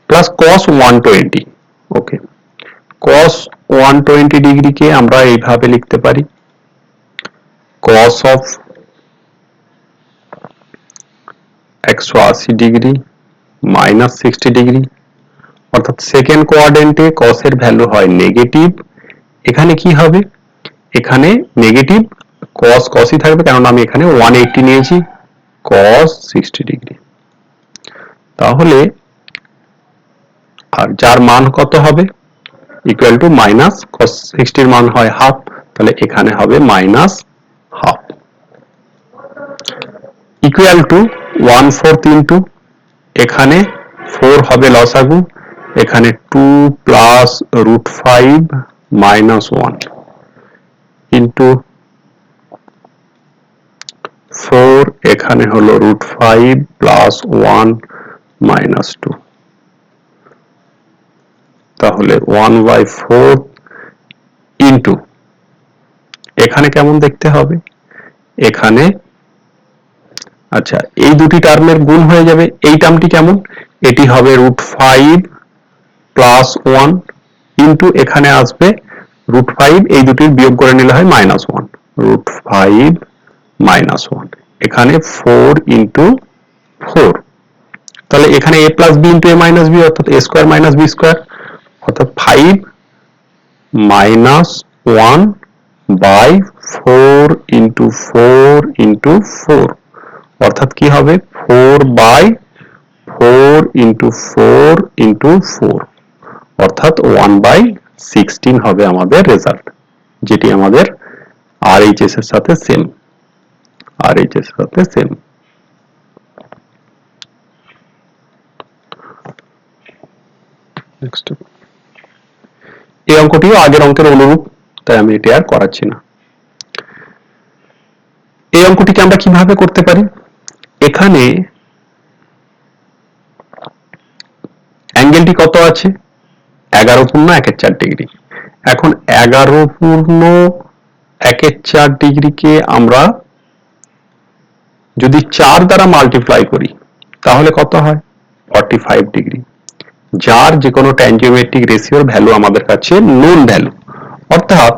প্লাস cos 120। ওকে, cos 120 ডিগ্রিকে আমরা এইভাবে লিখতে পারি, cos of 180 degree minus 60 degree, অর্থাৎ সেকেন্ড কোয়াড্রেন্টে cos এর ভ্যালু হয় নেগেটিভ, এখানে কি হবে? এখানে নেগেটিভ cos cosই থাকবে, কারণ আমি এখানে 180 নিয়েছি, cos 60 ডিগ্রি। তাহলে আর যার মান কত হবে? ইকুয়াল টু মাইনাস cos 60 এর মান হয় হাফ, তাহলে এখানে হবে minus half, equal to 1/4 into, এখানে 4 হবে লসাগু, এখানে 2 প্লাস √5 মাইনাস 1 ইন্টু 4, এখানে হলো √5 প্লাস 1 মাইনাস 2, তাহলে 1/4 ইন্টু, এখানে কেমন দেখতে হবে? এখানে আচ্ছা, এই দুটি টার্মের গুণ হয়ে যাবে, এই টার্মটি কেমন? এটি হবে √5 প্লাস 1 ইন্টু, এখানে আসবে √5, এই দুটির বিয়োগ করে নিলে হয় মাইনাস 1, √5 মাইনাস 1, এখানে 4 ইন্টু 4, তাহলে এখানে a plus b into a minus b, অর্থাৎ a square minus b square, অর্থাৎ 5 মাইনাস 1/4 ইন্টু 4 ইন্টু 4, অর্থাৎ কি হবে? 4/4 ইন্টু 4 ইন্টু 4, অর্থাৎ 1/16 হবে আমাদের রেজাল্ট, যেটি আমাদের RHS এর সাথে সেম, RHS এর সাথে সেম। নেক্সট, এই অঙ্কটিও আগের অঙ্কের অনুরূপ, তাই আমি এটি আর করাচ্ছি না। এই অঙ্কটিকে আমরা কিভাবে করতে পারি? এখানে অ্যাঙ্গেলটি কত আছে? 11.1 ডিগ্রি। এখন 11.1 ডিগ্রিকে আমরা যদি 4 দ্বারা মাল্টিপ্লাই করি তাহলে কত হয়? 45 ডিগ্রি, যার যে কোনো ট্যানজিওমেট্রিক রেশিওর ভ্যালু আমাদের কাছে নোন ভ্যালু, অর্থাৎ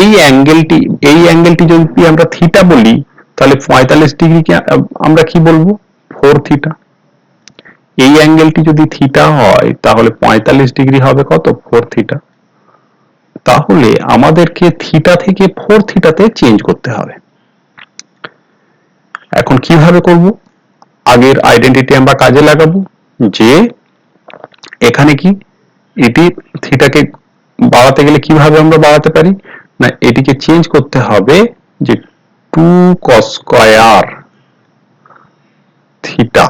এই অ্যাঙ্গেলটি যদি আমরা থিটা বলি, তাহলে 45 ডিগ্রিকে আমরা কি বলবো? 4 থিটা। এই অ্যাঙ্গেলটি যদি থিটা হয় তাহলে 45 ডিগ্রি হবে কত? 4 থিটা। তাহলে আমাদেরকে থিটা থেকে 4 থিটাতে চেঞ্জ করতে হবে। এখন কিভাবে করব? আগের আইডেন্টিটি আমরা কাজে লাগাবো, যে এখানে কি এটি থিটাকে বাড়াতে গেলে কিভাবে আমরা বাড়াতে পারি না, এটিকে চেঞ্জ করতে হবে যে 2 cos স্কয়ার থিটা,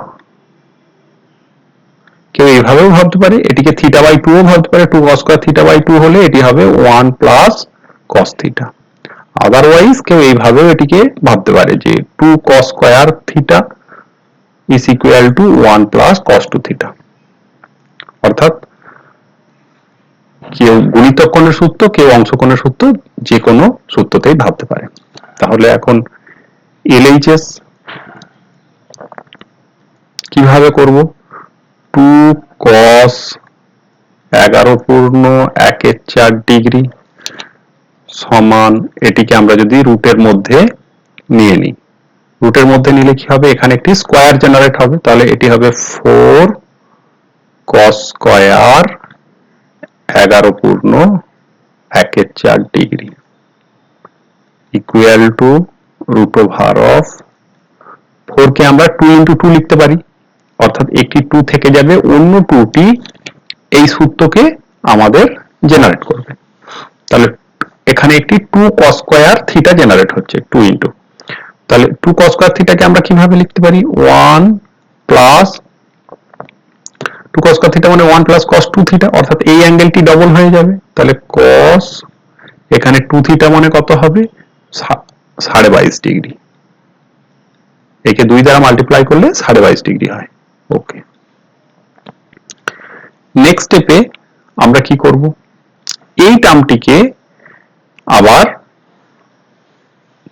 কেউ এইভাবেও ভাবতে পারে, এটিকে থিটা বাই 2 ও ভাবতে পারে, 2 cos স্কয়ার থিটা বাই 2 হলে এটি হবে 1 প্লাস cos থিটা। আদারওয়াইজ কেউ এইভাবেও এটিকে ভাবতে পারে যে 2 cos square theta is equal to 1 plus cos 2 theta, অর্থাৎ কেউ গুণিতক কোণের সূত্র, কেউ অংশ কোণের সূত্র, যে কোনো সূত্রতেই ভাবতে পারে। তাহলে এখন LHS কিভাবে করব? 2 cos 11.1 ডিগ্রি সমান, এটিকে আমরা যদি রুটের মধ্যে নিয়ে নিই, রুটের মধ্যে নিলে কি হবে? এখানে একটি স্কয়ার জেনারেট হবে, তাহলে এটি হবে 4 cos square 11.1 1/4 degree equal to root over of 4 কে আমরা 2 ইন্টু 2 লিখতে পারি, অর্থাৎ একটি 2 থেকে যাবে, অন্য 2টি এই সূত্রকে আমাদের জেনারেট করবে। তাহলে এখানে একটি 2 cos স্কয়ার থিটা জেনারেট হচ্ছে 2 ইন্টু, তাহলে 2 cos স্কয়ার থিটাকে আমরা কিভাবে লিখতে পারি 1 প্লাস 2 cos স্কয়ার থিটা মানে 1 প্লাস cos 2 থিটা, অর্থাৎ এই অ্যাঙ্গেলটি ডবল হয়ে যাবে। তাহলে cos এখানে 2 থিটা মানে কত হবে 22.5 ডিগ্রি, একে 2 দ্বারা মাল্টিপ্লাই করলে 22.5 ডিগ্রি হয়। ওকে, নেক্সট স্টেপে আমরা কি করব, এই টার্মটিকে আবার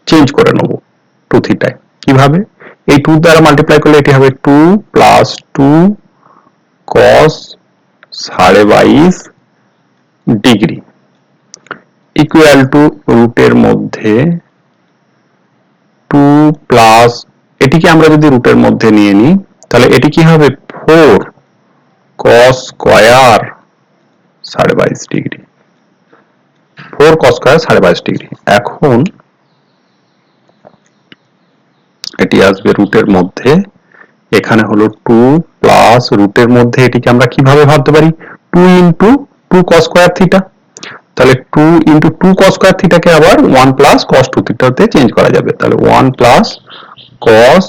চেঞ্জ করে নেব 2 থিটায়। কিভাবে, এই 2 দ্বারা মাল্টিপ্লাই করলে এটি হবে 2 plus 2 cos 22.5 degree equal two রুটের মধ্যে 2 প্লাস, এটিকে আমরা যদি রুটের মধ্যে নিয়ে নিই তাহলে এটি কি হবে 4 cos square 22.5 degree, 4 cos square 22.5 degree. এখন এটি আসবে রুটের মধ্যে, এখানে হলো 2 প্লাস রুটের মধ্যে, এটিকে আমরা কিভাবে ভাবতে পারি 2 ইন্টু 2 cos স্কয়ার থিটা, তাহলে 2 ইন্টু 2 cos স্কয়ার থিটাকে আবার 1 প্লাস cos 2 থিটাতে চেঞ্জ করা যাবে। তাহলে 1 প্লাস cos,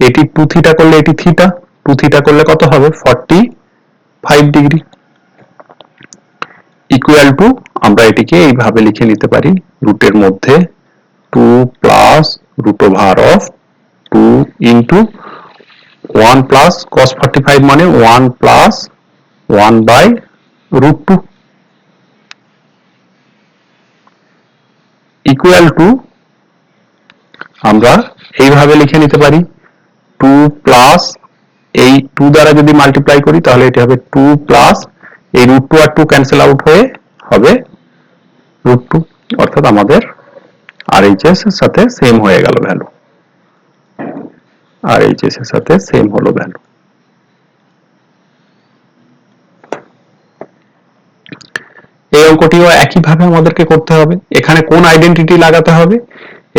এটি 2 থিটা করলে এটি থিটা, 2 থিটা করলে কত হবে 45 ডিগ্রি ইকুয়াল টু, আমরা এটিকে এইভাবে লিখে নিতে পারি রুটের মধ্যে 2 plus root over of 2 into 1 plus cos 45 মানে 1 plus 1 by root 2 equal to, আমরা এইভাবে লিখে নিতে পারি 2 প্লাস, এই 2 দ্বারা যদি মাল্টিপ্লাই করি তাহলে এটি হবে 2 প্লাস, এই রুট 2 আর 2 ক্যান্সেল আউট হয়ে হবে রুট 2, অর্থাৎ আমাদের RHS এর সাথে সেম হয়ে গেল ভ্যালু, RHS এর সাথে সেম হলো ভ্যালু। এই অঙ্কটিও একইভাবে আমাদেরকে করতে হবে। এখানে কোন আইডেন্টিটি লাগাতে হবে,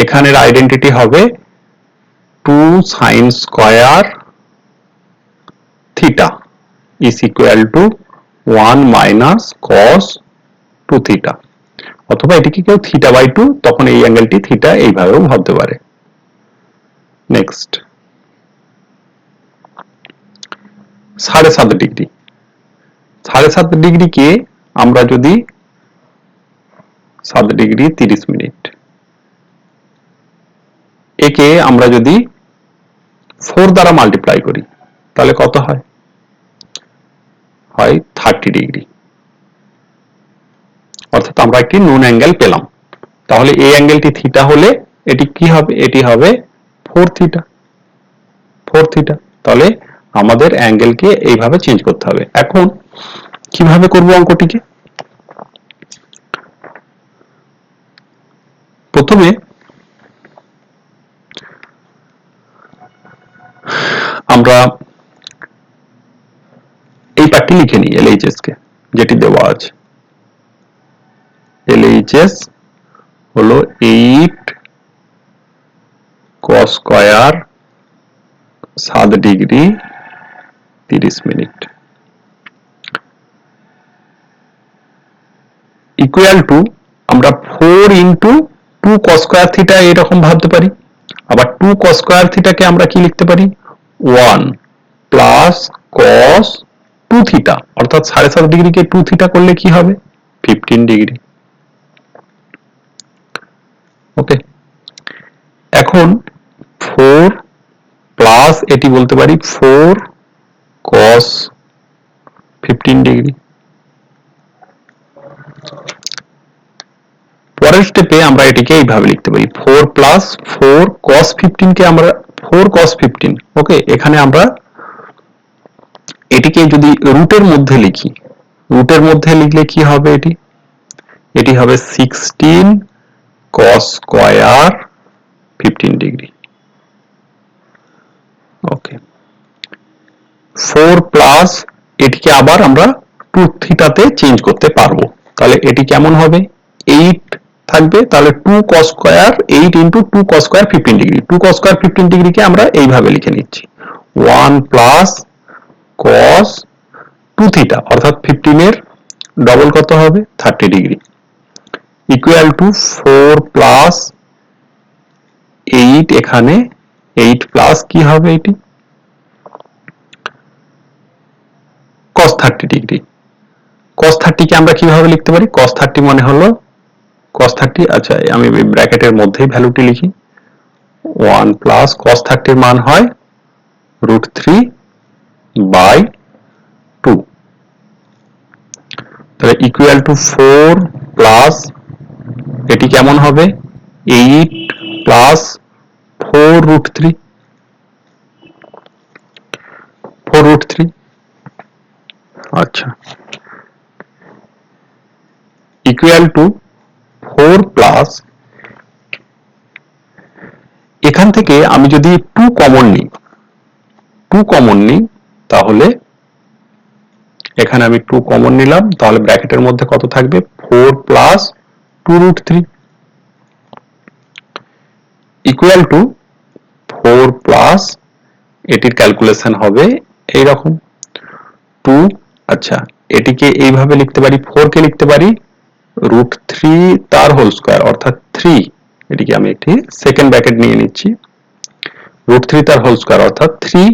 এখানের আইডেন্টিটি হবে 2 sin square theta is equal to 1 minus cos 2 theta, অথবা এটিকে কেউ থিটা বাই 2, তখন এই অ্যাঙ্গেলটি থিটা এইভাবেও ভাবতে পারে। নেক্সট 7.5 ডিগ্রি, 7.5 ডিগ্রিকে আমরা যদি 7 ডিগ্রি 30 মিনিট, একে আমরা যদি 4 দ্বারা মাল্টিপ্লাই করি তাহলে কত হয় 30 ডিগ্রি, অর্থাৎ আমরা একটি নুন অ্যাঙ্গেল পেলাম। তাহলে এই অ্যাঙ্গেলটি থিটা হলে এটি কি হবে, এটি হবে 4 থিটা, 4 থিটা। তাহলে আমাদের অ্যাঙ্গেলকে এইভাবে চেঞ্জ করতে হবে। এখন কিভাবে করব অঙ্কটিকে, প্রথমে আমরা এই পার্টটি লিখে নিই LHS কে, যেটি দেওয়া আছে। LHS হলো 8 cos square 7 degree 30 minute equal to, আমরা 4 ইন্টু 2 cos স্কয়ার থিটা এরকম ভাবতে পারি, আবার 2 cos স্কয়ার থিটাকে আমরা কি লিখতে পারি 1 প্লাস cos 2 থিটা, অর্থাৎ 7.5 ডিগ্রিকে 2 থিটা করলে কি হবে 15 ডিগ্রি। ওকে, এখন 4 প্লাস এটি বলতে পারি 4 cos 15 ডিগ্রি। পরের স্টেপে আমরা এটিকে এইভাবে লিখতে পারি 4 প্লাস 4 cos 15 কে আমরা 4 cos 15, ওকে, এখানে আমরা এটিকে যদি রুটের মধ্যে লিখি, রুটের মধ্যে লিখলে কি হবে, এটি হবে 16 cos স্কয়ার 15 ডিগ্রি। ওকে, 4 প্লাস এটিকে আবার আমরা 2 থিটাতে চেঞ্জ করতে পারবো, তাহলে এটি কেমন হবে 8 থাকবে, তাহলে 2 cos square 8 into 2 cos square 15 degree. 2 cos square 15 ডিগ্রিকে আমরা এইভাবে লিখে নিচ্ছি 1 প্লাস cos 2 থিটা, অর্থাৎ 15 এর ডবল কত হবে 30 ডিগ্রি, ইকুয়াল টু 4 প্লাস 8, এখানে 8 প্লাস কি হবে এটি cos 30 ডিগ্রি। cos 30 কে আমরা কিভাবে লিখতে পারি? cos 30 মানে হলো cos 30, আচ্ছা আমি ব্র্যাকেটের মধ্যেই ভ্যালুটি লিখি, 1 প্লাস cos 30 এর মান হয় √3/2, তাহলে ইকুয়াল টু 4 প্লাস এটি কেমন হবে 8 প্লাস 4√3, আচ্ছা ইকুয়াল টু 4 প্লাস, এখান থেকে আমি যদি 2 কমন নিই তাহলে এখানে আমি 2 কমন নিলাম, তাহলে ব্র্যাকেটের মধ্যে কত থাকবে 4 প্লাস 2√3 ইকুয়াল টু 4 প্লাস, এটির ক্যালকুলেশন হবে এইরকম 2, আচ্ছা এটিকে এইভাবে লিখতে পারি, 4 কে লিখতে পারি √3 তার হোল স্কয়ার, অর্থাৎ 3, এটিকে আমি একটি সেকেন্ড ব্র্যাকেট নিয়ে নিচ্ছি, √3 তার হোল স্কয়ার অর্থাৎ 3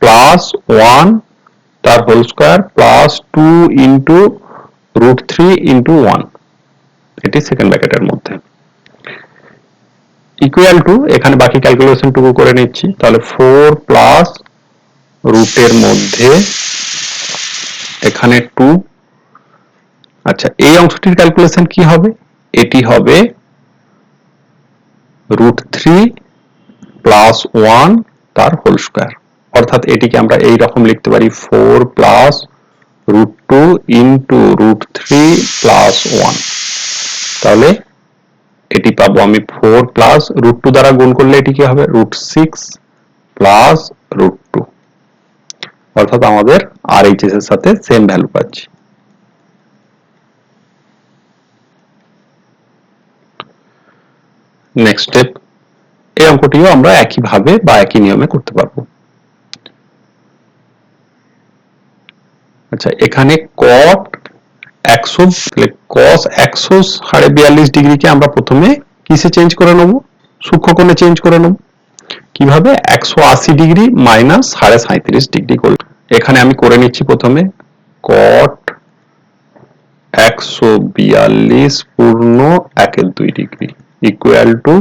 প্লাস 1 তার whole square plus 2 into √3 into 1, এটি সেকেন্ড ব্র্যাকেটের মধ্যে, ইকুয়াল টু, এখানে বাকি ক্যালকুলেশন টুকু করে নিচ্ছি, তাহলে 4 প্লাস রুটের মধ্যে এখানে 2, আচ্ছা এই অংশটির ক্যালকুলেশন কি হবে, এটি হবে √3 প্লাস 1 তার হোল স্কয়ার, অর্থাৎ এটিকে আমরা এই রকম লিখতে পারি 4 প্লাস √2 ইন্টু √3 প্লাস 1, তাহলে এটি পাবো আমি 4 প্লাস √2 দ্বারা গুণ করলে এটি কি হবে √6 প্লাস √2, অর্থাৎ আমাদের RHS এর সাথে সেম ভ্যালু পাচ্ছি। নেক্সট স্টেপ, এই অঙ্কটিও আমরা একই ভাবে বা একই নিয়মে করতে পারবো। আচ্ছা এখানে cot 100 cos 142 ডিগ্রিকে আমরা প্রথমে কিসে চেঞ্জ করে নেব, সূক্ষ্মকোণে চেঞ্জ করে নেব, কিভাবে 180 ডিগ্রি মাইনাস 37.5 ডিগ্রি করে, এখানে আমি করে নিচ্ছি প্রথমে cot 142 পূর্ণ 1/2 ডিগ্রি ইকুয়াল টু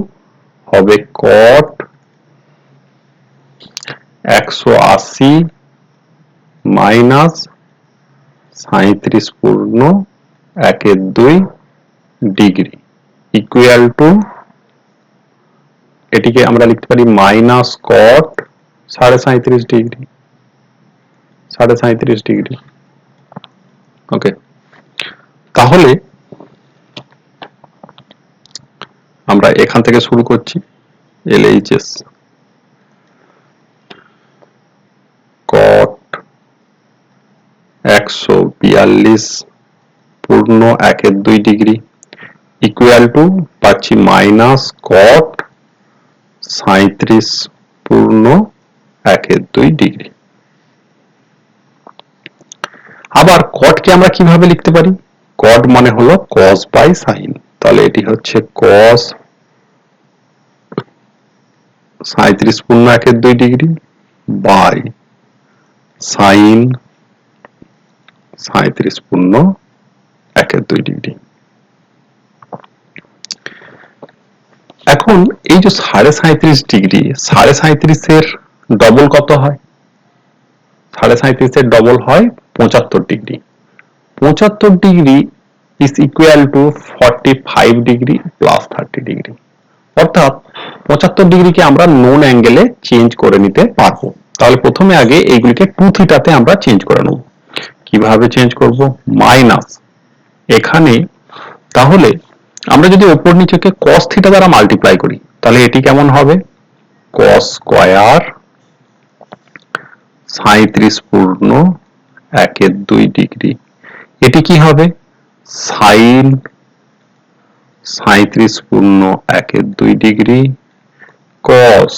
হবে cot 180 মাইনাস 37 পূর্ণ 1/2 ডিগ্রি ইকুয়াল টু, এটিকে আমরা লিখতে পারি মাইনাস cot 37.5 ডিগ্রি, 37.5 ডিগ্রি, ওকে। তাহলে আমরা এখান থেকে শুরু করছি LHS, cot 142 পূর্ণ 1/2 ডিগ্রি ইকুয়াল টু পাচ্ছি মাইনাস cot 37 পূর্ণ 1/2 ডিগ্রি। আবার cot কে আমরা কিভাবে লিখতে পারি, cot মানে হলো cos বাই sin, তাহলে এটি হচ্ছে cos 37 পূর্ণ 1/2 ডিগ্রি বাই sin 37 পূর্ণ 1/2 ডিগ্রি। এখন এই যে 37.5 ডিগ্রি, 37.5 এর ডবল কত হয়, 37.5 এর ডবল হয় 75 degree, 75 degree is equal to 45 degree plus 30 degree, অর্থাৎ 75 ডিগ্রিকে আমরা নোন অ্যাঙ্গেলে চেঞ্জ করে নিতে পারবো। তাহলে প্রথমে আগে এইগুলিকে 2 থিটাতে আমরা চেঞ্জ করে নেব, কিভাবে চেঞ্জ করব, মাইনাস এখানে, তাহলে আমরা যদি উপর নিচেকে cos থিটা দ্বারা মাল্টিপ্লাই করি তাহলে এটি কেমন হবে cos স্কয়ার 37 পূর্ণ 1/2 ডিগ্রি, এটি কি হবে sin 37.2 ডিগ্রি cos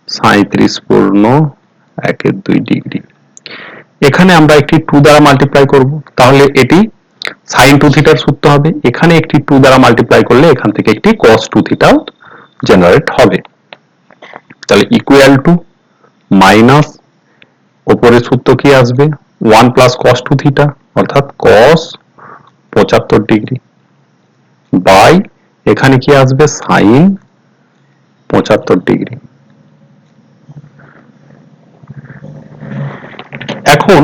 37.2 ডিগ্রি। এখানে আমরা একটি 2 দ্বারা মাল্টিপ্লাই করব, তাহলে এটি sin 2 থিটার সূত্র হবে। এখানে একটি 2 দ্বারা মাল্টিপ্লাই করলে এখান থেকে একটি cos 2 থিটাও জেনারেট হবে। তাহলে ইকুয়াল টু মাইনাস উপরের সূত্র কি আসবে 1 প্লাস cos 2 থিটা অর্থাৎ cos 75 ডিগ্রি বাই এখানে কি আসবে sin 75 ডিগ্রি। এখন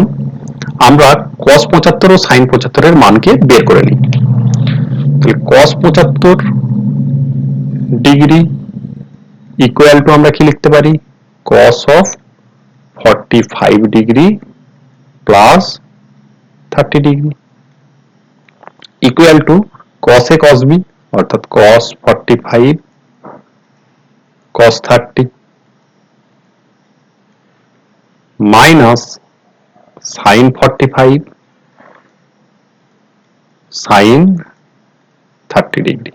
আমরা cos 75 ও sin 75 এর মানকে বের করে নিই। তাহলে cos 75 ডিগ্রি ইকুয়াল টু আমরা কি লিখতে পারি cos of 45 degree plus 30 degree equal two cos a cos b অর্থাৎ cos 45 cos 30 minus sin 45 sin 30 degree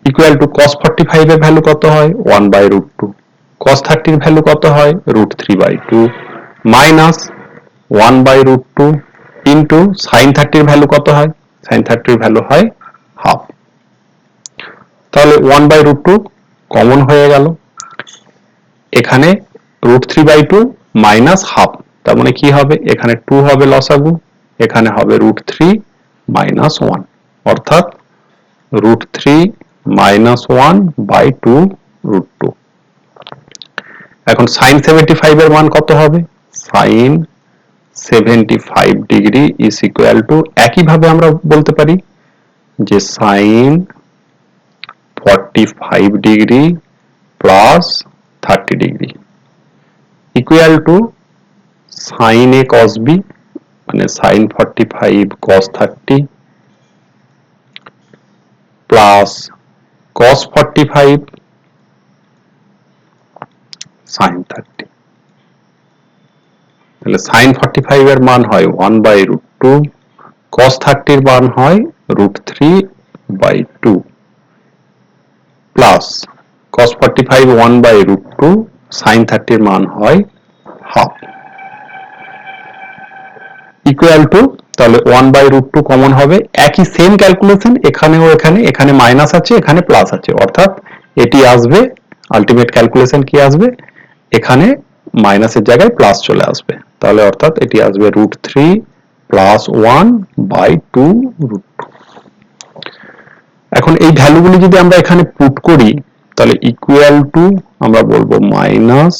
equal two cos 45 এর ভ্যালু কত হয় 1/√2 cos 30 এর ভ্যালু কত হয় √3/2 মাইনাস 1/√2 ইনটু sin 30 এর ভ্যালু কত হয় sin 30 এর ভ্যালু হয় হাফ। তাহলে 1/√2 কমন হয়ে গেল, এখানে √3/2 মাইনাস হাফ, তার মানে কি হবে এখানে 2 হবে লসাগু, এখানে হবে √3 মাইনাস 1 অর্থাৎ √3 মাইনাস 1/2 √2। এখন sin 75 এর মান কত হবে sin 75 degree is equal two একইভাবে আমরা বলতে পারি যে sin 45 degree plus 30 degree equal two sin a cos b মানে sin 45 cos 30 plus cos 45 sin 30। তাহলে sin 45 এর মান হয় 1/√2 cos 30 এর মান হয় √3/2 প্লাস cos 45 1/√2 sin 30 এর মান হয় হাফ ইকুয়াল টু তাহলে 1/√2 কমন হবে, একই সেম ক্যালকুলেশন এখানেও এখানে মাইনাস আছে এখানে প্লাস আছে অর্থাৎ এটি আসবে আলটিমেট ক্যালকুলেশন কি আসবে এখানে মাইনাসের জায়গায় প্লাস চলে আসবে, তাহলে অর্থাৎ এটি আসবে √3 প্লাস 1/2 √2। এখন এই ভ্যালুগুলি যদি আমরা এখানে পুট করি তাহলে ইকুয়াল টু আমরা বলবো মাইনাস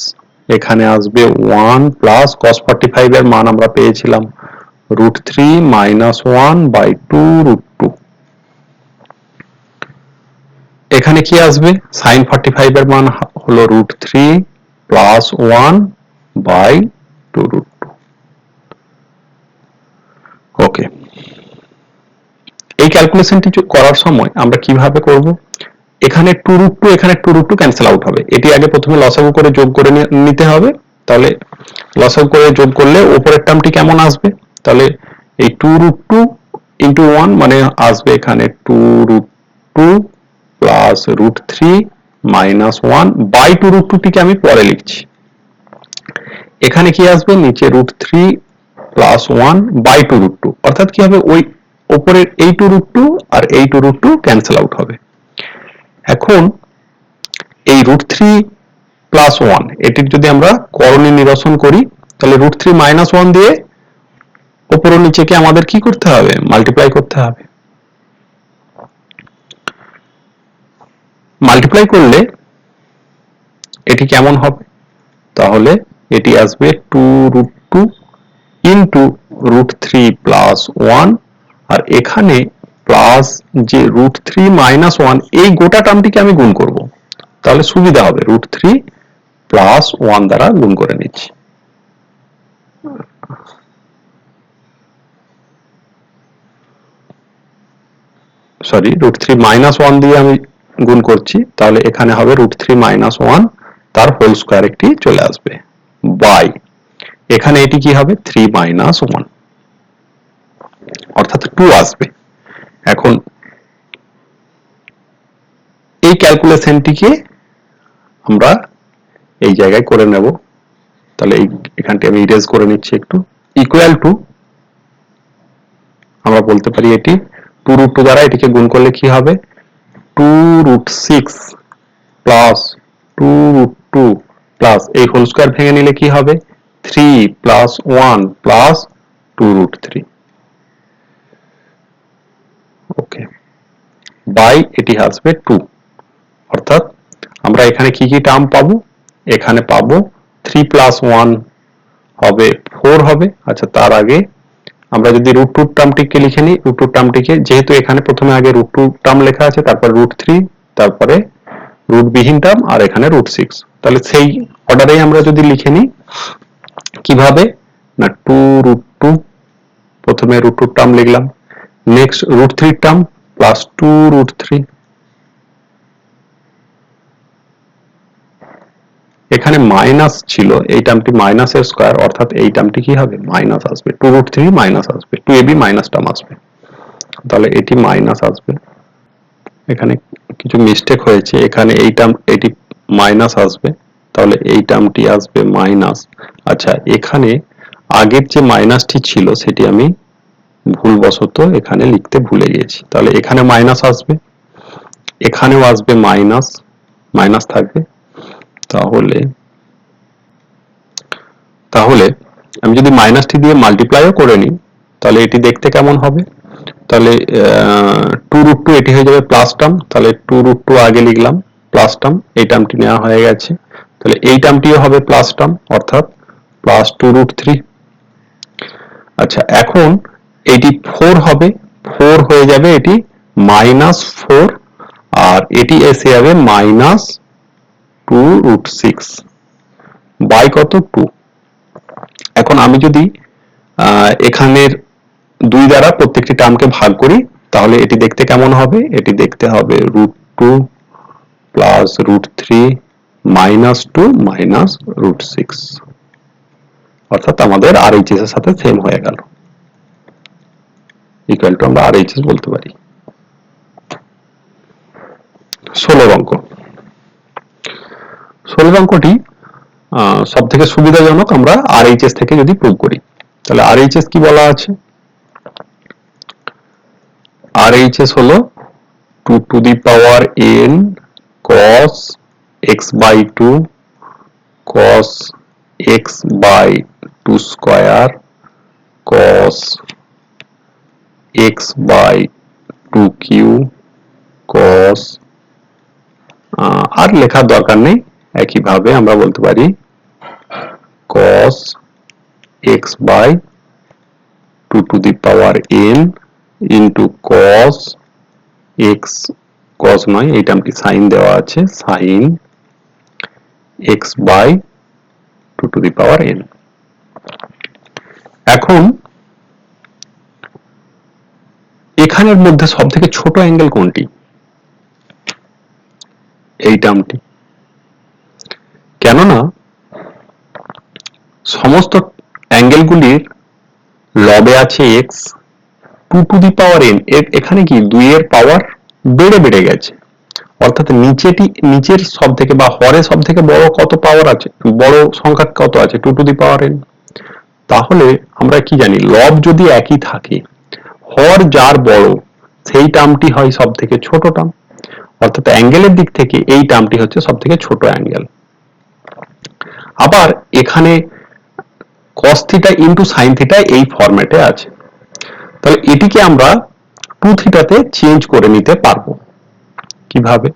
এখানে আসবে 1 প্লাস cos 45 এর মান আমরা পেয়েছিলাম √3 মাইনাস 1/2 √2, এখানে কি আসবে sin 45 এর মান হলো √3 প্লাস 1/2 √2। ওকে, এই ক্যালকুলেশনটি করার সময় আমরা কিভাবে করব এখানে 2√2 এখানে 2√2 ক্যান্সেল আউট হবে, এটি আগে প্রথমে লসাগু করে যোগ করে নিতে হবে, তাহলে লসাগু করে যোগ করলে উপরের টার্মটি কেমন আসবে তাহলে এই 2√2 ইনটু 1 মানে আসবে এখানে 2√2 প্লাস √3 মাইনাস 1/2 √2 টিকে আমি পরে লিখছি, এখানে কি আসবে নিচে √3 প্লাস 1/2 √2 অর্থাৎ কি হবে ওই উপরের এই 2√2 আর এই 2√2 ক্যান্সেল আউট হবে। এখন এই √3 প্লাস 1 এটির যদি আমরা করণীয় নিরসন করি তাহলে √3 মাইনাস 1 দিয়ে উপর ও নিচেকে আমাদের কি করতে হবে মাল্টিপ্লাই করতে হবে, মাল্টিপ্লাই করলে এটি কেমন হবে তাহলে এটি আসবে 2√2 ইনটু √3 প্লাস 1 আর এখানে প্লাস যে √3 মাইনাস 1 এই গোটা টার্মটিকে আমি গুণ করব, তাহলে সুবিধা হবে √3 প্লাস 1 দ্বারা গুণ করে নিচ্ছি, সরি √3 মাইনাস 1 দিয়ে আমি গুণ করছি, তাহলে এখানে হবে √3 মাইনাস 1 তার হোল স্কয়ার একটি চলে আসবে বাই এখানে এটি কি হবে 3 মাইনাস 1 অর্থাৎ 2 আসবে। এখন এই ক্যালকুলেশনটিকে আমরা এই জায়গায় করে নেব, তাহলে এখানটি আমি ইরেজ করে নিচ্ছি একটু। ইকুয়াল টু আমরা বলতে পারি এটি 2√2 দ্বারা এটিকে গুণ করলে কি হবে, 2√6 প্লাস 2√2 প্লাস এই হোল স্কয়ার ভেঙে নিলে কি হবে, 3 প্লাস 1 প্লাস 2√3। ওকে, বাই এটি আসবে 2, অর্থাৎ আমরা এখানে কি কি টার্ম পাবো, এখানে পাবো 3 প্লাস 1 হবে 4 হবে। আচ্ছা, তার আগে আমরা যদি √2 টার্মটিকে লিখে নিই, √2 টার্মটিকে যেহেতু এখানে প্রথমে আগে √2 টার্ম লেখা আছে, তারপর √3, তারপরে রুট বিহীন টার্ম, আর এখানে √6, তাহলে সেই অর্ডারেই আমরা যদি লিখে নিই, কিভাবে না 2√2 প্রথমে √2 টার্ম লিখলাম, নেক্সট √3 টার্ম প্লাস 2√3, এখানে মাইনাস ছিল, এই টার্মটি মাইনাসের স্কয়ার, অর্থাৎ এই টার্মটি কি হবে, মাইনাস আসবে, 2√3 মাইনাস আসবে, 2ab মাইনাস টার্ম আসবে, তাহলে এটি মাইনাস আসবে। এখানে কিছু মিস্টেক হয়েছে, এখানে এই টার্ম এটি মাইনাস আসবে, তাহলে এই টার্মটি আসবে মাইনাস। আচ্ছা, এখানে আগের যে মাইনাসটি ছিল সেটি আমি ভুলবশত এখানে লিখতে ভুলে গিয়েছি, তাহলে এখানে মাইনাস আসবে, এখানেও আসবে মাইনাস, মাইনাস থাকবে। তাহলে আমি যদি মাইনাসটি দিয়ে মাল্টিপ্লাইও করে নিই, তাহলে এটি দেখতে কেমন হবে, তাহলে 2√2 এটি হয়ে যাবে প্লাস টার্ম, তাহলে 2√2 আগে লিখলাম প্লাস টার্ম, এই টার্মটি নেওয়া হয়ে গেছে, তাহলে এই টার্মটিও হবে প্লাস টার্ম, অর্থাৎ প্লাস 2√3। আচ্ছা, এখন এটি 4 হবে, 4 হয়ে যাবে এটি মাইনাস 4, আর এটি এসে যাবে মাইনাস 2√6 বাই কত, 2। এখন আমি যদি এখানের 2 দ্বারা প্রত্যেকটি টার্মকে ভাগ করি, তাহলে এটি দেখতে কেমন হবে, এটি দেখতে হবে √2 প্লাস √3 মাইনাস 2 মাইনাস √6, অর্থাৎ আমাদের RHS এর সাথে সেম হয়ে গেল, ইকুয়াল টু আমরা RHS বলতে পারি। 16 অঙ্ক, 16 অঙ্কটি সব থেকে সুবিধাজনক আমরা RHS থেকে যদি প্রুভ করি, তাহলে RHS কি বলা আছে, RHS হলো 2 to the power n cos x by 2 cos x by 2 square cos x by 2q cos, আর লেখার দরকার নেই, একইভাবে আমরা বলতে পারি cos x by 2 to the power n into cos x, cos নয়, এই টার্মটি sin দেওয়া আছে, sin x by 2 to the power n। এখন এখানের মধ্যে সব থেকে ছোট অ্যাঙ্গেল কোনটি, এই টার্মটি, কেননা সমস্ত অ্যাঙ্গেলগুলির লবে আছে x, 2 to the power n, এখানে কি 2 এর পাওয়ার বেড়ে বেড়ে গেছে, অর্থাৎ নিচের সব থেকে বা হরে সব থেকে বড় কত পাওয়ার আছে, বড় সংখ্যা কত আছে, 2 to the power n। তাহলে আমরা কি জানি, লব যদি একই থাকে, হর যার বড় সেই টার্মটি হয় সব থেকে ছোট টার্ম, অর্থাৎ অ্যাঙ্গেলের দিক থেকে এই টার্মটি হচ্ছে সব থেকে ছোট অ্যাঙ্গেল। আবার এখানে cos theta into sin theta এই ফরম্যাটে আছে, তাহলে এটিকে আমরা 2 থিটাতে চেঞ্জ করে নিতে পারবো, কিভাবে,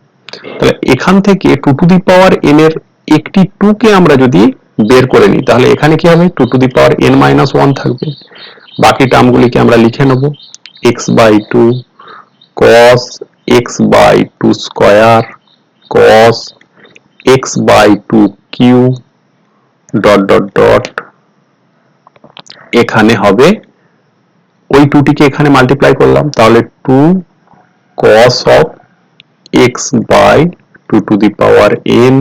তাহলে এখান থেকে 2 to the power n এর একটি 2 কে আমরা যদি বের করে নিই, তাহলে এখানে কি হবে, 2 to the power n minus 1 থাকবে, বাকি টার্মগুলিকে আমরা লিখে নেব x by 2 cos x by 2 square cos x by 2q dot dot dot, এখানে হবে ওই 2 টিকে এখানে মাল্টিপ্লাই করলাম, তাহলে 2 cos of x by 2 to the power n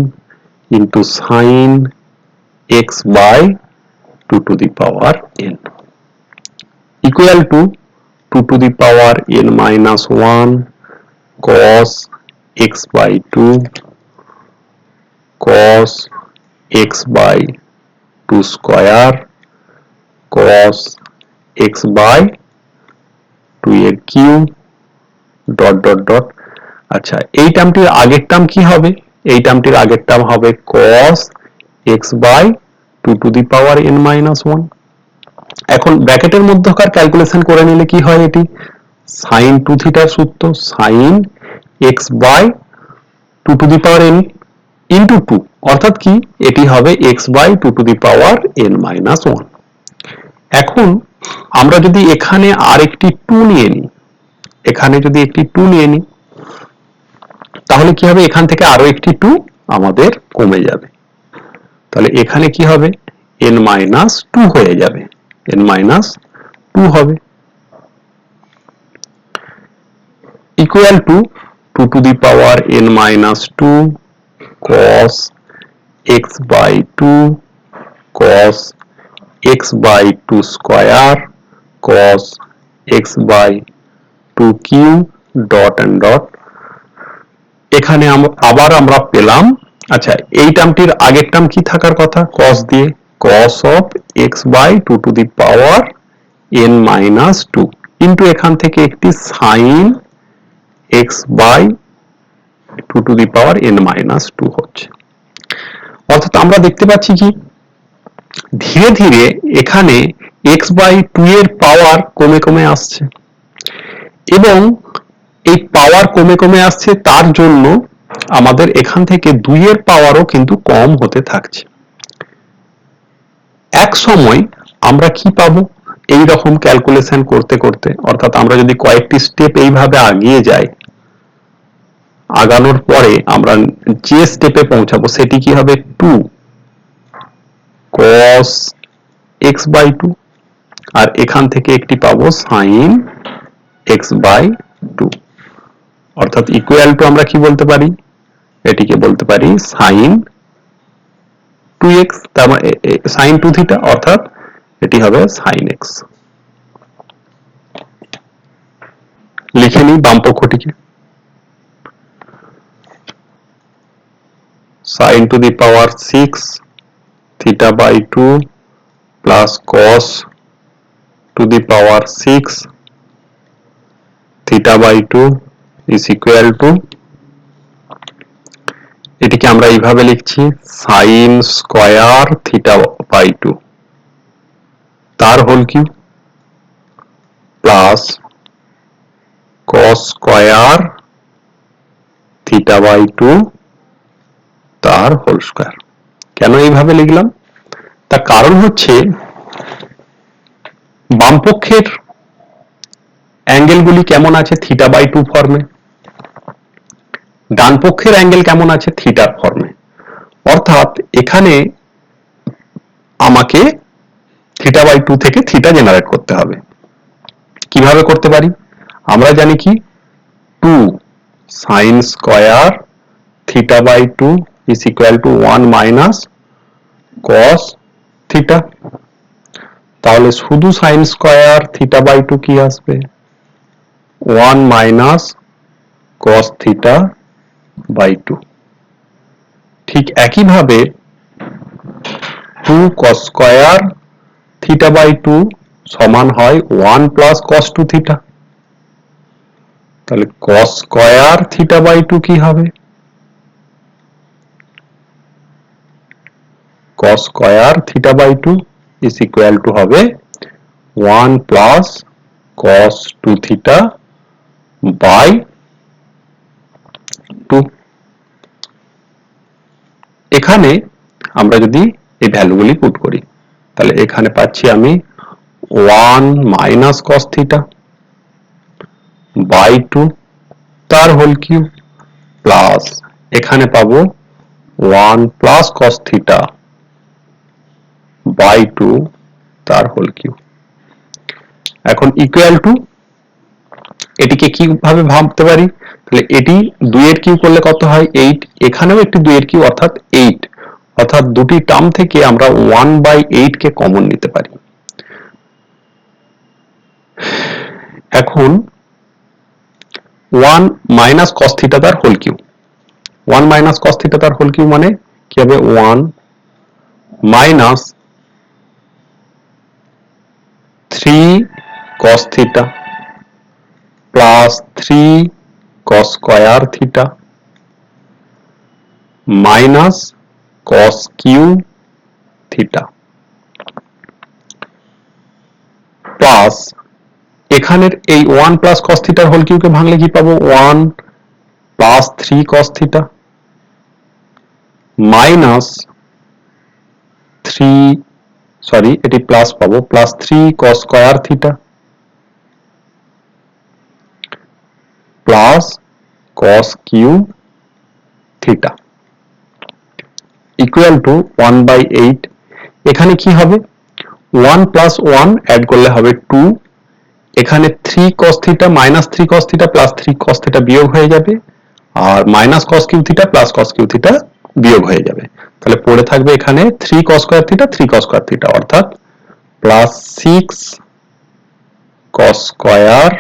into sin x by 2 to the power n equal to 2 to the power n minus 1 cos x by 2 cos x by 2 square cos x by 2 এর cube dot dot dot. আচ্ছা, এই টার্মটির আগের term কি হবে? এই টার্মটির আগের term হবে cos x by 2 to the power n minus 1। এখন ব্র্যাকেটের মধ্যকার ক্যালকুলেশন করে নিলে কি হয়? এটি sin 2 থিটার সূত্র sin x by 2 to the power n into 2, অর্থাৎ কি এটি হবে x by 2 to the power n minus 1। এখন আমরা যদি এখানে আরেকটি 2 নিয়ে নিই, এখানে যদি একটি 2 নিয়ে নিই, তাহলে কি হবে? এখান থেকে আরো একটি 2 আমাদের কমে যাবে, তাহলে এখানে কি হবে? n minus 2 হয়ে যাবে, n minus 2 হবে, equal to 2 to the power n minus 2 cos x by 2 cos x by 2 square cos x by 2 cube dot and dot। এখানে আবার আমরা পেলাম, আচ্ছা এই টার্মটির আগের টার্ম কি থাকার কথা? cos দিয়ে cos of x by 2 to the power n minus 2 into এখান থেকে একটি sin x by 2 to the power n minus 2 হচ্ছে। অর্থাৎ আমরা দেখতে পাচ্ছি কি ধীরে ধীরে এখানে x by 2 এর পাওয়ার কমে কমে আসছে, এবং এই পাওয়ার কমে কমে আসছে, তার জন্য আমাদের এখান থেকে 2 এর পাওয়ারও কিন্তু কম হতে থাকছে। এক সময় আমরা কি পাবো? এই রকম ক্যালকুলেশন করতে করতে, অর্থাৎ আমরা যদি কয়েকটি স্টেপ এইভাবে এগিয়ে যাই, আগানোর পরে আমরা যে স্টেপে পৌঁছাবো সেটি কি হবে? 2 cos x by 2, আর এখান থেকে একটি পাবো sin x by 2, অর্থাৎ ইকুয়াল টু আমরা কি বলতে পারি? এটিকে বলতে পারি sin 2x, তার মানে sin 2 থিটা, অর্থাৎ এটি হবে sin x। লিখে নিই বাম পক্ষটিকে, sin to the power 6 theta by 2 plus cos to the power 6 theta by 2 is equal to, এটিকে আমরা এইভাবে লিখছি sin square theta by 2 তার হোল কিউব প্লাস cos square theta by 2 তার হোল স্কয়ার। কেন এইভাবে লিখলাম? তার কারণ হচ্ছে বামপক্ষের অ্যাঙ্গেলগুলি কেমন আছে? থিটা বাই 2 ফর্মে, ডান পক্ষের অ্যাঙ্গেল কেমন আছে? থিটার ফর্মে। অর্থাৎ এখানে আমাকে থিটা বাই 2 থেকে থিটা জেনারেট করতে হবে। কিভাবে করতে পারি? আমরা জানি কি 2 sin square theta by 2 is equal to 1 minus cos theta, তাহলে শুধু sin square theta by 2 কি আসবে? 1 minus cos theta by 2। ঠিক একইভাবে 2 cos square theta by 2 সমান হয় 1 plus cos 2 theta, তাহলে cos square theta by 2 কি হবে? cos square theta by 2 is equal to হবে 1 plus cos 2 theta by 2। এখানে আমরা যদি এই ভ্যালুগুলি পুট করি, তাহলে এখানে পাচ্ছি আমি 1 minus cos theta by 2 তার হোল কিউব প্লাস এখানে পাবো 1 plus cos theta by 2 তার হোল কিউব। এখন ইকুয়াল টু, এটিকে কিভাবে ভাবতে পারি? তাহলে এটি 2 এর কিউব করলে কত হয়? 8, এখানেও একটি 2 এর কিউব অর্থাৎ 8, অর্থাৎ দুটি টার্ম থেকে আমরা 1/8 কে কমন নিতে পারি। এখন 1 মাইনাস cos থিটা তার whole cube, 1 minus cos theta তার হোল কিউব মানে কি হবে 1 minus 3 cos theta plus 3 cos square theta minus cos cube theta plus এখানের এই 1 প্লাস cos থিটার হোল কিউবকে ভাঙলে কি পাবো 1 plus 3 cos theta minus 3 sorry এটি প্লাস পাবো plus 3 cos square theta plus cos cube theta equal to 1/8 এখানে কি হবে 1 প্লাস 1 অ্যাড করলে হবে 2 এখানে 3 cos theta minus 3 cos theta plus 3 cos theta বিয়োগ হয়ে যাবে আর minus cos cube theta plus cos cube theta বিয়োগ হয়ে যাবে তাহলে পড়ে থাকবে এখানে 3 cos square theta 3 cos square theta অর্থাৎ plus 6 cos square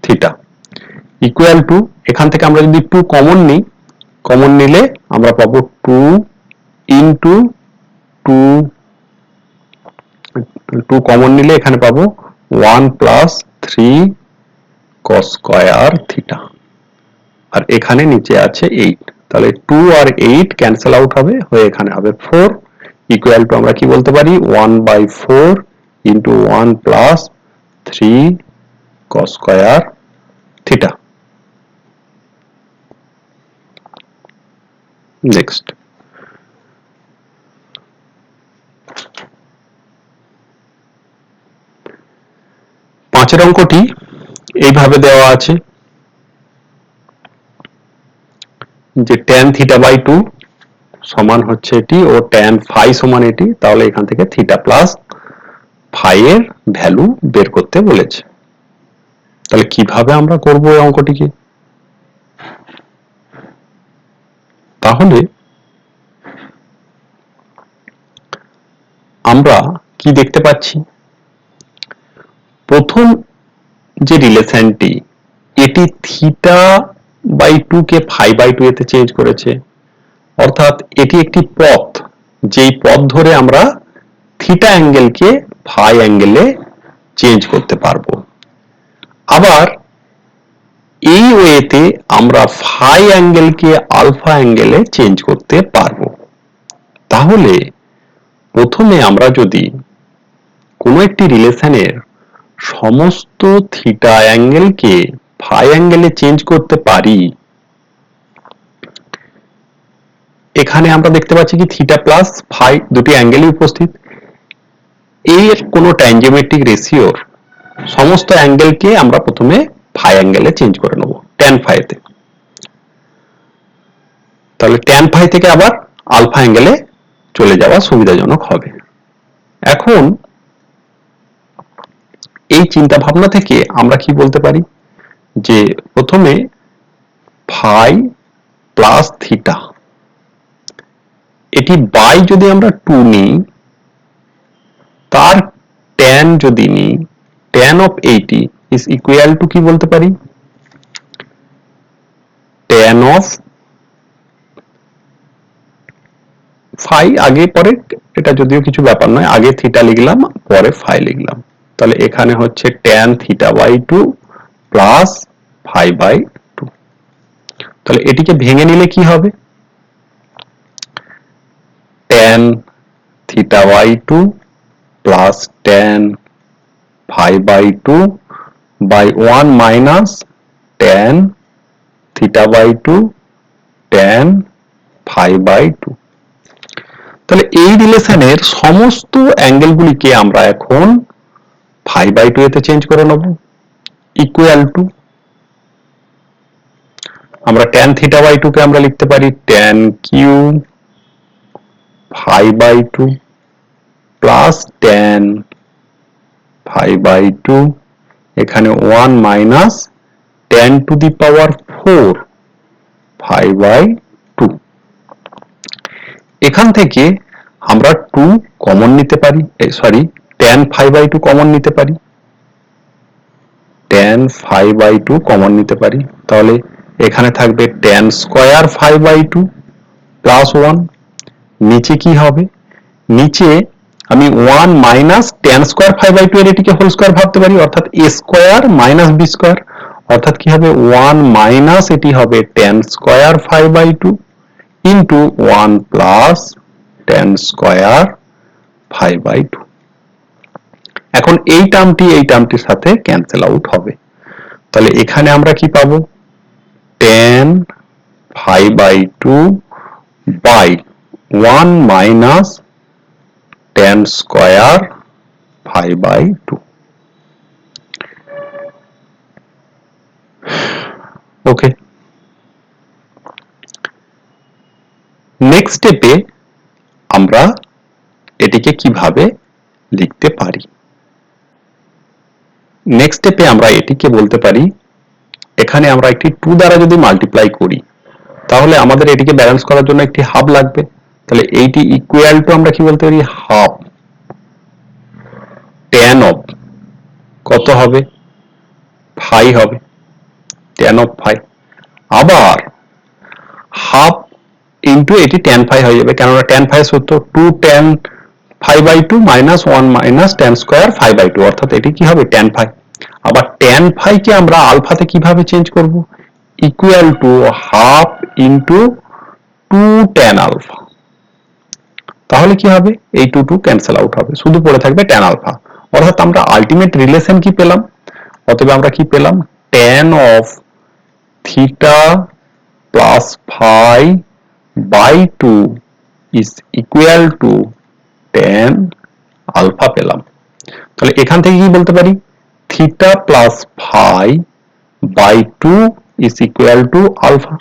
theta equal to এখান থেকে আমরা যদি 2 কমন নিই কমন নিলে আমরা পাবো 2 ইনটু 2 কমন নিলে এখানে পাবো 1 প্লাস 3 cos স্কয়ার থিটা আর এখানে নিচে আছে 8 তাহলে 2 আর 8 ক্যান্সেল আউট হবে হয়ে এখানে হবে 4 ইকুয়াল টু আমরা কি বলতে পারি 1/4 into 1 plus 3 cos square theta next পাঁচের অঙ্কটি এইভাবে দেওয়া আছে যে tan থিটা বাই 2 সমান হচ্ছে এটি ও tan ফাই সমান এটি তাহলে এখান থেকে থিটা প্লাস ফাই এর ভ্যালু বের করতে বলেছে তাহলে কিভাবে আমরা করব এই অঙ্কটিকে তাহলে আমরা কি দেখতে পাচ্ছি প্রথম যে রিলেশনটি এটি থিটা বাই 2 কে ফাই বাই 2 এতে চেঞ্জ করেছে অর্থাৎ এটি একটি পথ যেই পথ ধরে আমরা থিটা অ্যাঙ্গেলকে ফাই অ্যাঙ্গেলে চেঞ্জ করতে পারবো আবার এই ওয়েতে আমরা ফাই অ্যাঙ্গেলকে আলফা অ্যাঙ্গেলে চেঞ্জ করতে পারবো তাহলে প্রথমে আমরা যদি কোনো একটি রিলেশনের সমস্ত থিটা অ্যাঙ্গেলকে ফাই অ্যাঙ্গেলে চেঞ্জ করতে পারি এখানে আমরা দেখতে পাচ্ছি কি থিটা প্লাস ফাই দুটি অ্যাঙ্গেলই উপস্থিত এর কোনো ট্যানজেমেট্রিক রেশিওর সমস্ত অ্যাঙ্গেলকে আমরা প্রথমে ফাই অ্যাঙ্গেলে চেঞ্জ করে নেব tan ফাই তে তাহলে tan ফাই থেকে আবার আলফা অ্যাঙ্গেলে চলে যাওয়া সুবিধাজনক হবে এখন এই চিন্তা ভাবনা থেকে আমরা কি বলতে পারি যে প্রথমে ফাই প্লাস থিটা এটি বাই যদি আমরা 2 নিই তার tan যদি নিই tan of 80 is equal to কি বলতে পারি tan of ফাই আগে পরে এটা যদিও কিছু ব্যাপার নয় আগে থিটা লিখলাম পরে ফাই লিখলাম তাহলে এখানে হচ্ছে tan theta by 2 plus phi by 2 তাহলে এটিকে ভেঙে নিলে কি হবে tan theta by 2 plus tan phi by 2 by 1 minus tan theta by 2 tan phi by 2 তাহলে এই রিলেশনের সমস্ত অ্যাঙ্গেলগুলিকে আমরা এখন ফাই বাই 2 এতে চেঞ্জ করে নেব ইকুয়াল টু আমরা tan থিটা বাই 2 কে আমরা লিখতে পারি tan cube phi by 2 plus tan phi by 2 এখানে 1 minus tan to the power 4 phi by 2 এখান থেকে আমরা 2 কমন নিতে পারি sorry tan phi by 2 common নিতে পারি tan phi বাই 2 কমন নিতে পারি, তাহলে এখানে থাকবে tan square phi by 2 plus 1। নিচে কি হবে, নিচে আমি 1 minus tan square phi by 2 এর এটিকে হোল স্কয়ার ভাবতে পারি, অর্থাৎ a square minus b square, অর্থাৎ কি হবে 1 মাইনাস এটি হবে tan square phi by 2 into 1 plus tan square phi by 2। এখন এই টার্মটির সাথে ক্যান্সেল আউট হবে, তাহলে এখানে আমরা কি পাবো, tan phi by 2 by 1 minus tan square phi by 2। Okay, next স্টেপে আমরা এটিকে কিভাবে লিখতে পারি। নেক্সট স্টেপে আমরা এটিকে বলতে পারি, এখানে আমরা একটি 2 দ্বারা যদি মাল্টিপ্লাই করি তাহলে আমাদের এটিকে ব্যালেন্স করার জন্য একটি হাফ লাগবে, তাহলে এইটি ইকুয়াল টু আমরা কি বলতে পারি, হাফ tan অফ কত হবে, phi হবে, tan অফ phi, আবার হাফ ইন্টু এটি tan phi হয়ে যাবে, কেননা tan phi সূত্র 2 tan phi by 2 minus 1 minus tan square phi by 2, অর্থাৎ এটি কি হবে tan phi। আবার tan phi কে আমরা আলফাতে কিভাবে চেঞ্জ করব, equal to half into 2 tan alpha, তাহলে কি হবে, এই 2 ক্যান্সেল আউট হবে, শুধু পড়ে থাকবে tan আলফা, অর্থাৎ আমরা আলটিমেট রিলেশন কি পেলাম, অতএব আমরা কি পেলাম, tan of theta plus phi by 2 is equal to tan alpha পেলাম। তাহলে এখান থেকে কি বলতে পারি, theta plus phi by 2 is equal to alpha,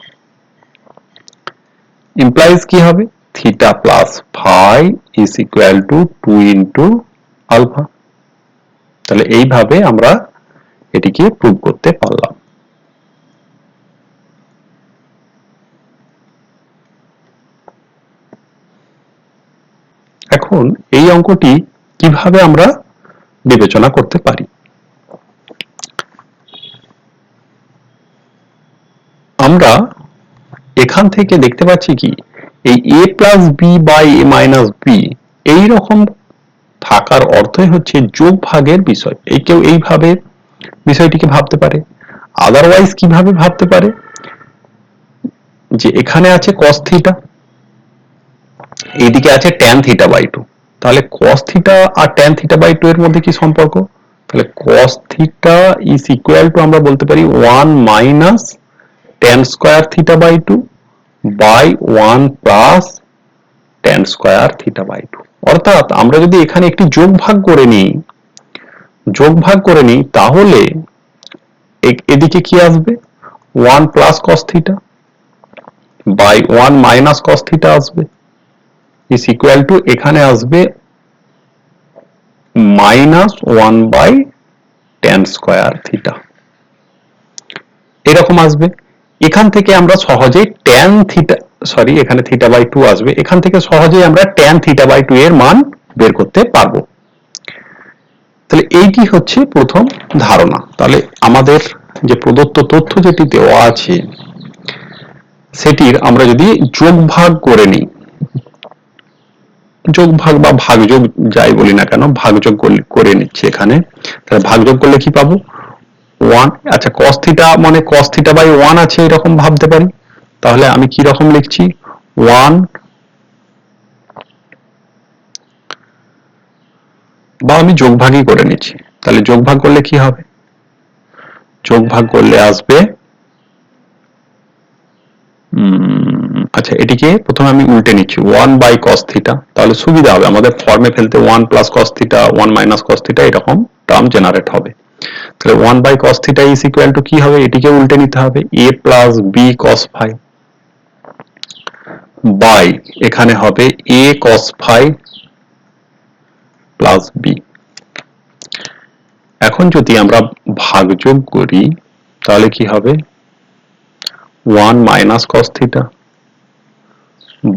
implies কি হবে, theta plus phi is equal to 2 into alpha. তাহলে এইভাবে আমরা এটিকে প্রুভ করতে পারলাম। এখন এই অঙ্কটি কিভাবে আমরা বিবেচনা করতে পারি, আমরা এখান থেকে দেখতে পাচ্ছি কি, এই a plus B by a minus B এইরকম থাকার অর্থই হচ্ছে যোগ ভাগের বিষয়। এই কেউ এইভাবে বিষয়টিকে ভাবতে পারে, আদারওয়াইজ কিভাবে ভাবতে পারে, যে এখানে আছে cos থিটা, এইদিকে আছে tan থিটা বাই 2, তাহলে cos থিটা আর tan থিটা বাই 2 এর মধ্যে কি সম্পর্ক, তাহলে cos theta is equal to আমরা বলতে পারি 1 minus tan square theta by 2 by 1 plus tan square theta by 2, অর্থাৎ আমরা যদি এখানে একটি যোগ ভাগ করে নিই তাহলে এদিকে কি আসবে, 1 plus cos theta by 1 minus cos theta আসবে, ইজ ইকুয়াল টু এখানে আসবে minus 1 by tan square theta, এরকম আসবে। এখান থেকে আমরা সহজেই tan থিটা, সরি এখানে থিটা বাই 2 আসবে, এখান থেকে সহজেই আমরা tan থিটা বাই 2 এর মান বের করতে পারবো। তাহলে এইটি হচ্ছে প্রথম ধারণা। তাহলে আমাদের যে প্রদত্ত তথ্য যেটি দেওয়া আছে সেটির আমরা যদি যোগ ভাগ করে নিই, যোগ ভাগ বা ভাগযোগ যাই বলি না কেন, ভাগযোগ করে নিচ্ছি এখানে, তাহলে ভাগযোগ করলে কি পাবো, 1, আচ্ছা cos থিটা মানে cos থিটা বাই 1 আছে এরকম ভাবতে পারি, তাহলে আমি কি রকম লিখছি, 1 বা আমি যোগ ভাগই করে নিচ্ছি, তাহলে যোগ ভাগ করলে কি হবে, যোগ ভাগ করলে আসবে, আচ্ছা এটিকে প্রথমে আমি উল্টে নিচ্ছি 1 বাই cos থিটা, তাহলে সুবিধা হবে আমাদের ফর্মে ফেলতে, 1 plus cos theta 1 minus cos theta এরকম টার্ম জেনারেট হবে। তাহলে 1 by cos theta is equal to কি হবে, এটিকে উল্টে নিতে হবে a plus b cos phi by এখানে হবে a cos phi plus b। এখন যদি আমরা ভাগযোগ করি তাহলে কি হবে, 1 minus cos theta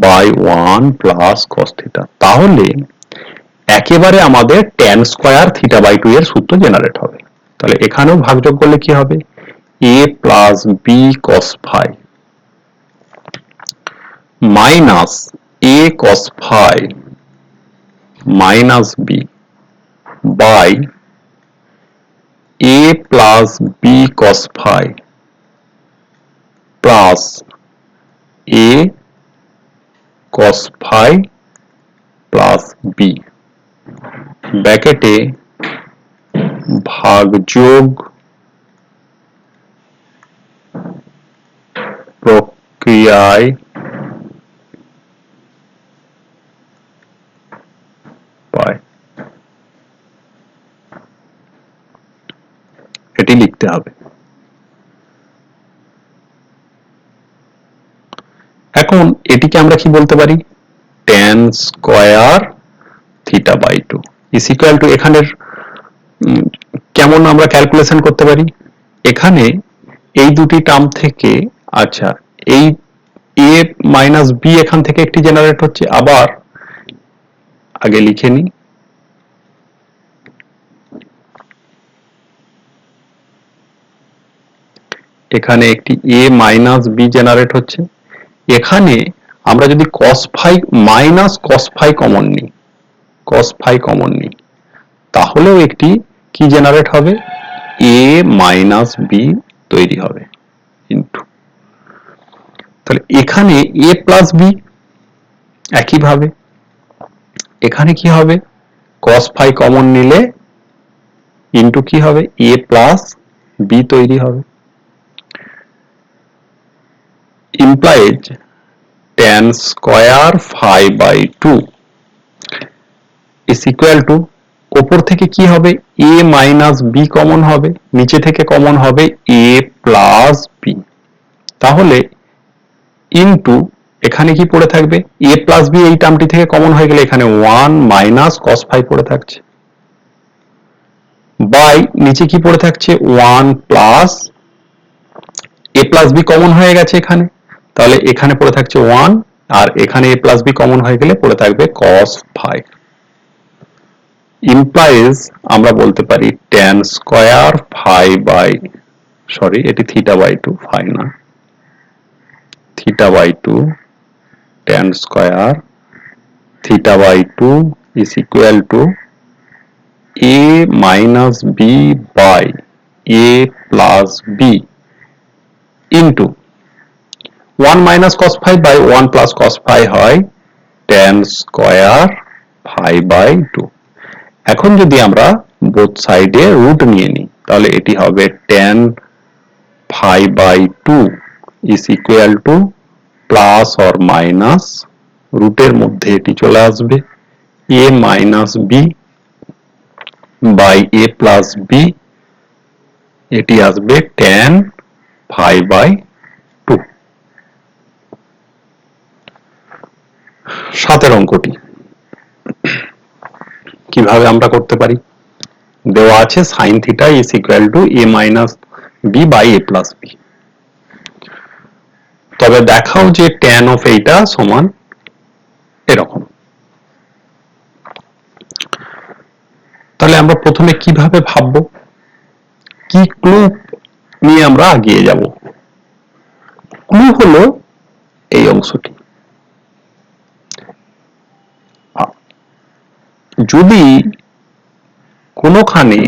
by 1 plus cos theta, তাহলে একেবারে আমাদের tan স্কয়ার থিটা বাই 2 এর সূত্র জেনারেট হবে। তাহলে এখানেও ভাগযোগ করলে কি হবে a plus b cos phi minus a cos phi minus b by a plus b cos phi plus a cos phi plus b ব্র্যাকেটে ভাগযোগ প্রক্রিয়ায় পায় এটি লিখতে হবে। এখন এটিকে আমরা কি বলতে পারি tan square theta by 2 is equal to এখানের কেমন আমরা ক্যালকুলেশন করতে পারি এখানে এই দুটি টার্ম থেকে আচ্ছা এই a মাইনাস b এখান থেকে একটি জেনারেট হচ্ছে আবার আগে লিখে নিই এখানে একটি a মাইনাস b জেনারেট হচ্ছে এখানে আমরা যদি cos phi minus cos phi common নিই cos phi কমন নিই তাহলেও একটি কি জেনারেট হবে a মাইনাস b তৈরি হবে ইনটু তাহলে এখানে a প্লাস b একইভাবে এখানে কি হবে cos phi কমন নিলে ইনটু কি হবে a প্লাস b তৈরি হবে implies tan square phi by 2 is equal to উপর থেকে কি হবে a minus b কমন হবে নিচে থেকে কমন হবে a plus b তাহলে ইনটু এখানে কি পড়ে থাকবে a plus b এই টার্মটি থেকে কমন হয়ে গেলে এখানে 1 minus cos phi পড়ে থাকছে বাই নিচে কি পড়ে থাকছে 1 plus a plus b common হয়ে গেছে এখানে তাহলে এখানে পড়ে থাকছে 1 আর এখানে a plus b কমন হয়ে গেলে পড়ে থাকবে cos phi implies আমরা বলতে পারি tan square phi by sorry এটি theta by 2 phi না theta by 2 tan square theta by 2 is equal to a minus b by a plus b into 1 minus cos phi by 1 plus cos phi হয় tan square phi by 2 এখন যদি আমরা both side এ root নিয়ে নিই তাহলে এটি হবে tan phi by 2 is equal to plus or minus root এর মধ্যে এটি চলে আসবে a minus b by a plus b এটি আসবে tan phi by 2 সাতের অঙ্কটি কিভাবে আমরা করতে পারি দেওয়া আছে sin theta is equal to a minus b by a plus b তবে দেখাও যে tan of এইটা সমান এরকম তাহলে আমরা প্রথমে কিভাবে ভাববো কি ক্লু নিয়ে আমরা এগিয়ে যাব ক্লু হলো এই অংশটি যদি কোনোখানে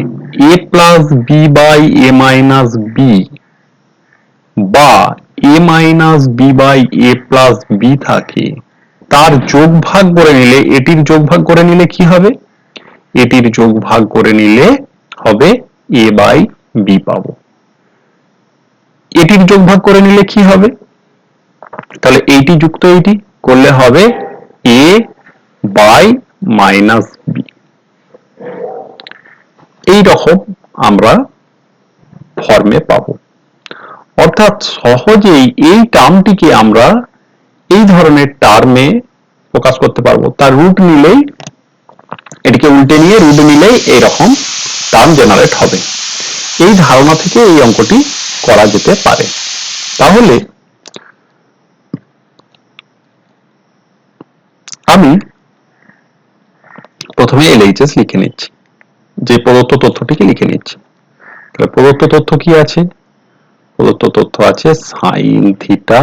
a plus b by a minus b বা a minus b by a plus b থাকে তার যোগভাগ করে নিলে এটির যোগভাগ করে নিলে কি হবে এটির যোগভাগ করে নিলে হবে a by b পাবো এটির যোগভাগ করে নিলে কি হবে তাহলে এইটি যুক্ত এইটি করলে হবে a by minus b এই রকম আমরা ফর্মে পাবো অর্থাৎ সহজেই এই টার্মটিকে আমরা এই ধরনের টার্মে প্রকাশ করতে পারবো তার রুট নিলেই এটিকে উল্টে নিয়ে রুট নিলেই এই রকম টার্ম জেনারেট হবে এই ধারণা থেকে এই অঙ্কটি করা যেতে পারে তাহলে আমি প্রথমে LHS লিখে নিচ্ছি যে প্রদত্ত তথ্যটিকে লিখে নিচ্ছি তাহলে প্রদত্ত তথ্য কি আছে? প্রদত্ত তথ্য আছে sin theta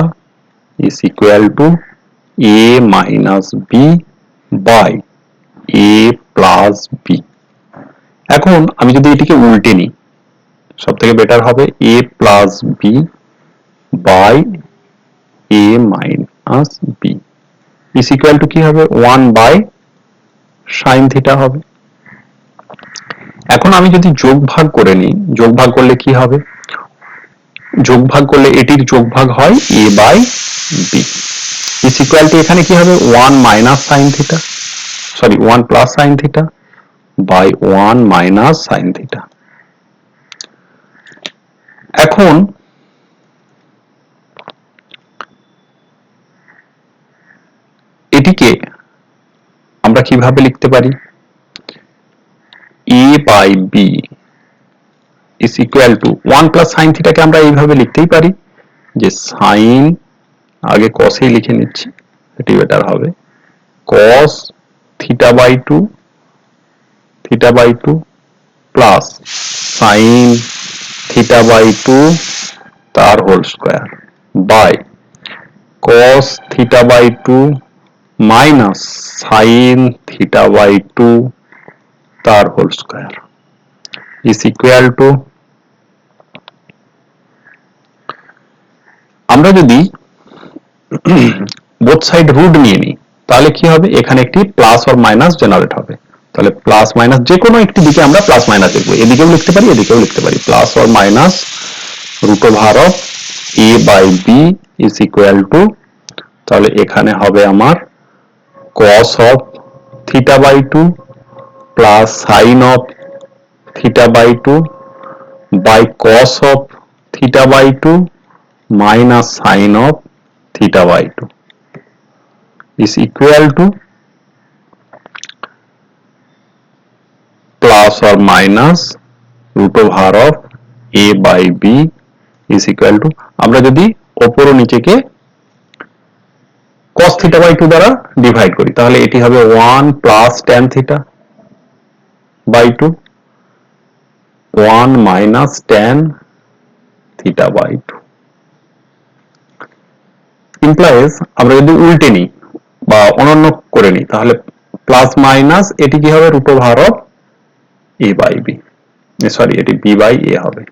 is equal to a minus b by a plus b। এখন আমি যদি এটিকে উল্টে নিই, সব থেকে বেটার হবে a plus b by a minus b is equal to কি হবে 1 by sin থিটা হবে। এখন আমি যদি যোগভাগ করে নিই, যোগভাগ করলে কি হবে? যোগভাগ করলে এটির যোগভাগ হয় a by b is equal to এখানে কি হবে 1 minus sin theta, sorry 1 plus sin theta by 1 minus sin theta. এখন এটিকে আমরা কিভাবে লিখতে পারি? a by b is equal to 1 plus sin থিটাকে আমরা এইভাবে লিখতেই পারি যে sin, আগে cos এই লিখে নিচ্ছি, এটি বেটার হবে, cos theta by 2 plus sin theta by 2 তার whole square by cos theta by 2 minus sin theta by 2 তার whole square is equal to, আমরা যদি বোথ সাইড রুট নিয়ে নিই তাহলে কি হবে? এখানে একটি প্লাস অর মাইনাস জেনারেট হবে। তাহলে প্লাস মাইনাস যে কোনো একটি দিকে আমরা প্লাস মাইনাস লিখবো, এদিকেও লিখতে পারি এদিকেও লিখতে পারি, plus or minus root over of a by b is equal to, তাহলে এখানে হবে আমার cos of theta by 2 plus sine of theta by 2 by cos of theta by 2 minus sin of theta by 2 is equal to plus or minus root over of a by b is equal to, আমরা যদি উপর ও নিচেকে cos theta by 2 দ্বারা divide করি তাহলে এটি হবে 1 plus tan theta by 2 1 minus tan theta by 2 implies, আমরা যদি উল্টে নিই বা অনন্য করে নিই তাহলে প্লাস মাইনাস এটি কি হবে root over of a by b, sorry এটি b বাই a হবে,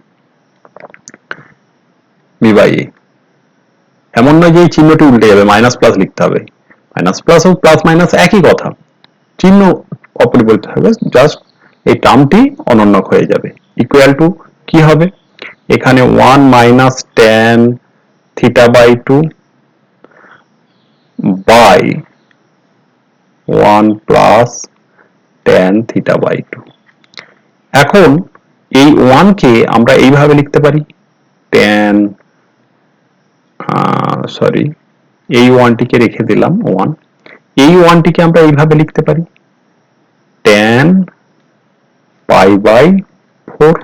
b বাই a। এমন নয় যে এই চিহ্নটি উল্টে যাবে, মাইনাস প্লাস লিখতে হবে, মাইনাস প্লাস ও প্লাস মাইনাস একই কথা, চিহ্ন অপরিবর্তিত হবে, জাস্ট এই টার্মটি অনন্যক হয়ে যাবে। ইকুয়াল টু কি হবে? এখানে 1 minus tan theta by 2 by 1 plus tan theta by 2। এখন এই 1 কে আমরা এইভাবে লিখতে পারি tan, সরি এই 1 টিকে রেখে দিলাম 1, এই 1 টিকে আমরা এইভাবে লিখতে পারি tan pi by 4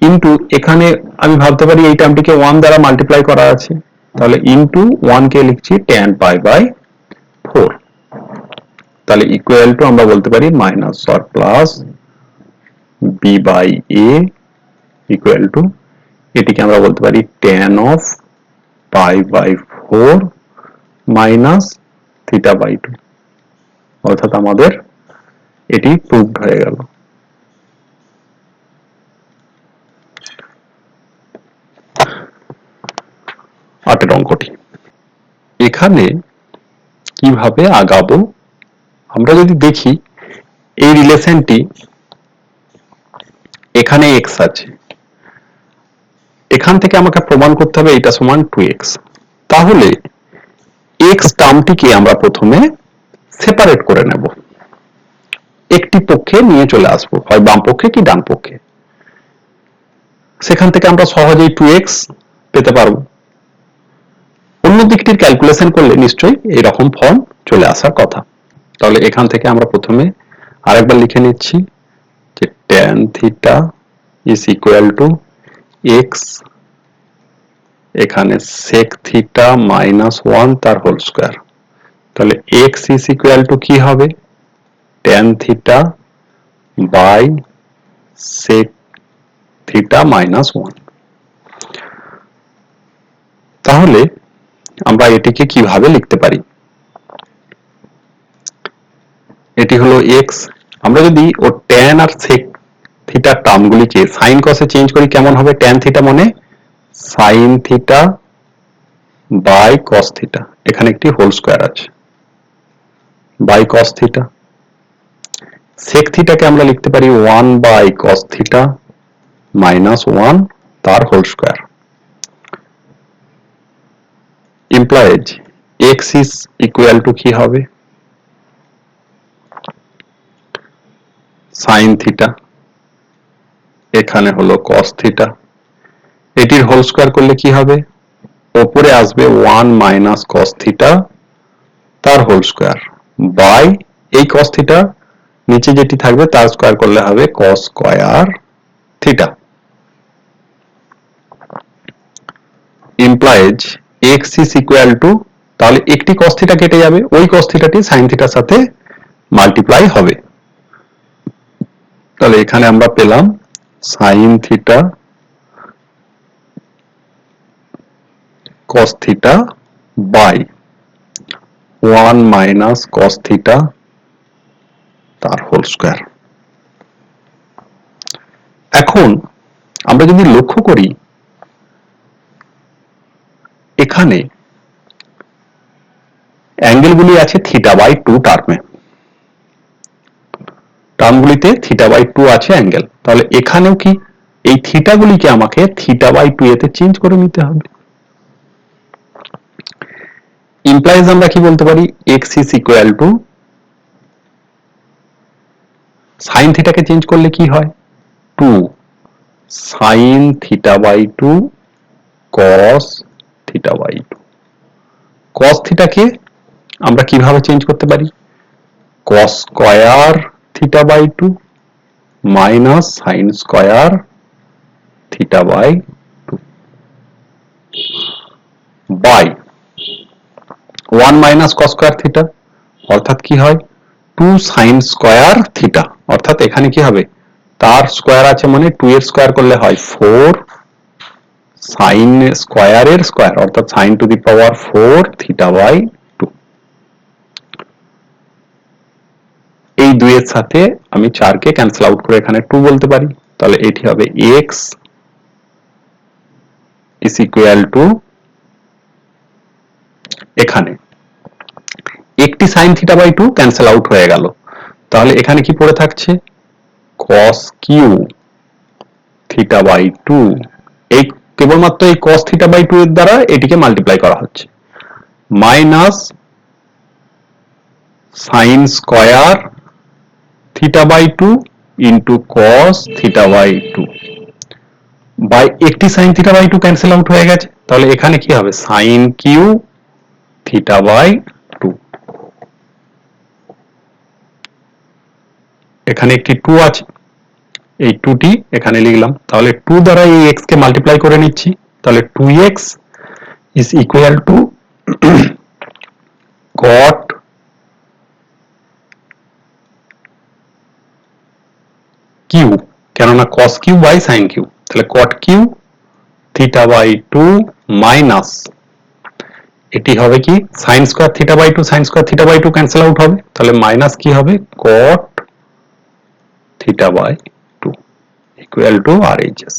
ইনটু, এখানে আমি ভাবতে পারি এই টার্মটিকে 1 দ্বারা মাল্টিপ্লাই করা আছে, তাহলে ইনটু 1 কে লিখছি tan pi by 4, তাহলে ইকুয়াল টু আমরা বলতে পারি minus or plus b by a equal to, এটিকে আমরা বলতে পারি tan of pi by 4 minus theta by 2, অর্থাৎ আমাদের এটি প্রুভড হয়ে গেল। আটের অঙ্কটি এখানে কিভাবে আগাবো আমরা যদি দেখি, এই রিলেশনটি এখানে x আছে, এখান থেকে আমাকে প্রমাণ করতে হবে এটা সমান 2x, তাহলে x টার্মটিকে আমরা প্রথমে সেপারেট করে নেব, একটি পক্ষে নিয়ে চলে আসবো, হয় বাম পক্ষে কি ডান পক্ষে, সেখান থেকে আমরা সহজেই 2x পেতে পারবো। অন্য দিকটির ক্যালকুলেশন করলে নিশ্চয়ই এরকম ফর্ম চলে আসার কথা। তাহলে এখান থেকে আমরা প্রথমে আরেকবার লিখে নিচ্ছি যে tan theta is equal to x, এখানে sec theta minus 1 তার হোল স্কয়ার, তাহলে x is equal to কি হবে tan theta by sec theta minus 1। তাহলে আমরা এটিকে কিভাবে লিখতে পারি? এটি হলো x, আমরা যদি ও tan আর sec থিটার টার্মগুলিকে sin cos এ চেঞ্জ করি কেমন হবে? tan থিটা মানে sin theta by cos theta, এখানে একটি হোল স্কয়ার আছে, বাই cos থিটা। sec থিটাকে আমরা লিখতে পারি 1 বাই cos থিটা মাইনাস 1 তার whole square. implies x is equal to কি হবে? sin থিটা, এখানে হলো cos থিটা, এটির হোল স্কয়ার করলে কি হবে? উপরে আসবে 1 মাইনাস cos থিটা তার হোল স্কয়ার বাই এই cos থিটা নিচে যেটি থাকবে তার স্কয়ার করলে হবে cos square theta. implies x is equal to, তাহলে একটি cos থিটা কেটে যাবে, ওই cos থিটাটি sin থিটার সাথে মাল্টিপ্লাই হবে। তাহলে এখানে আমরা পেলাম sin theta cos theta by 1 minus cos theta তার হোল স্কয়ার। এখন আমরা যদি লক্ষ্য করি এখানে অ্যাঙ্গেলগুলি আছে থিটা বাই 2 টার্মগুলিতে থিটা বাই 2 আছে অ্যাঙ্গেল, তাহলে এখানেও কি এই থিটাগুলিকে আমাকে থিটা বাই 2 এতে চেঞ্জ করে নিতে হবে। implies আমরা কি বলতে পারি? x is equal to sin থিটাকে চেঞ্জ করলে কি হয়? 2 sin theta by 2 cos theta by 2। cos থিটাকে আমরা কিভাবে চেঞ্জ করতে পারি? cos square theta by 2 minus sin square theta by 2 by 1 minus cos square theta, অর্থাৎ কি হয়? 2 sin স্কয়ার থিটা, অর্থাৎ এখানে কি হবে? তার স্কয়ার আছে মানে 2 এর স্কয়ার করলে হয় 4 sin স্কয়ারের স্কয়ার, অর্থাৎ sin to the power 4 theta by 2। এই 2 এর সাথে আমি 4 কে ক্যান্সেল আউট করে এখানে 2 বলতে পারি, তাহলে এটি হবে x is equal to, এখানে একটি sin theta by 2 cancel out হয়ে গেল, তাহলে এখানে কি পড়ে থাকছে? cos কিউ থিটা বাই 2, এই কেবলমাত্র এই cos থিটা বাই 2 এর দ্বারা এটিকে মাল্টিপ্লাই করা হচ্ছে, minus sin square theta by 2 into cos theta by 2 by একটি sin theta by 2 cancel out হয়ে গেছে, তাহলে এখানে কি হবে? sin কিউ থিটা বাই 2, এখানে একটি 2 আছে, এই 2টি এখানে লিখলাম, তাহলে 2 দ্বারা এই x কে মাল্টিপ্লাই করে নিচ্ছি, তাহলে 2x is equal to cot Q, কেননা cos Q by sin Q, তাহলে cot Q theta by 2 minus এটি হবে কি? sin square theta by 2, sin square theta by 2 cancel out হবে, তাহলে মাইনাস কি হবে? cot theta by 2 equal to RHS।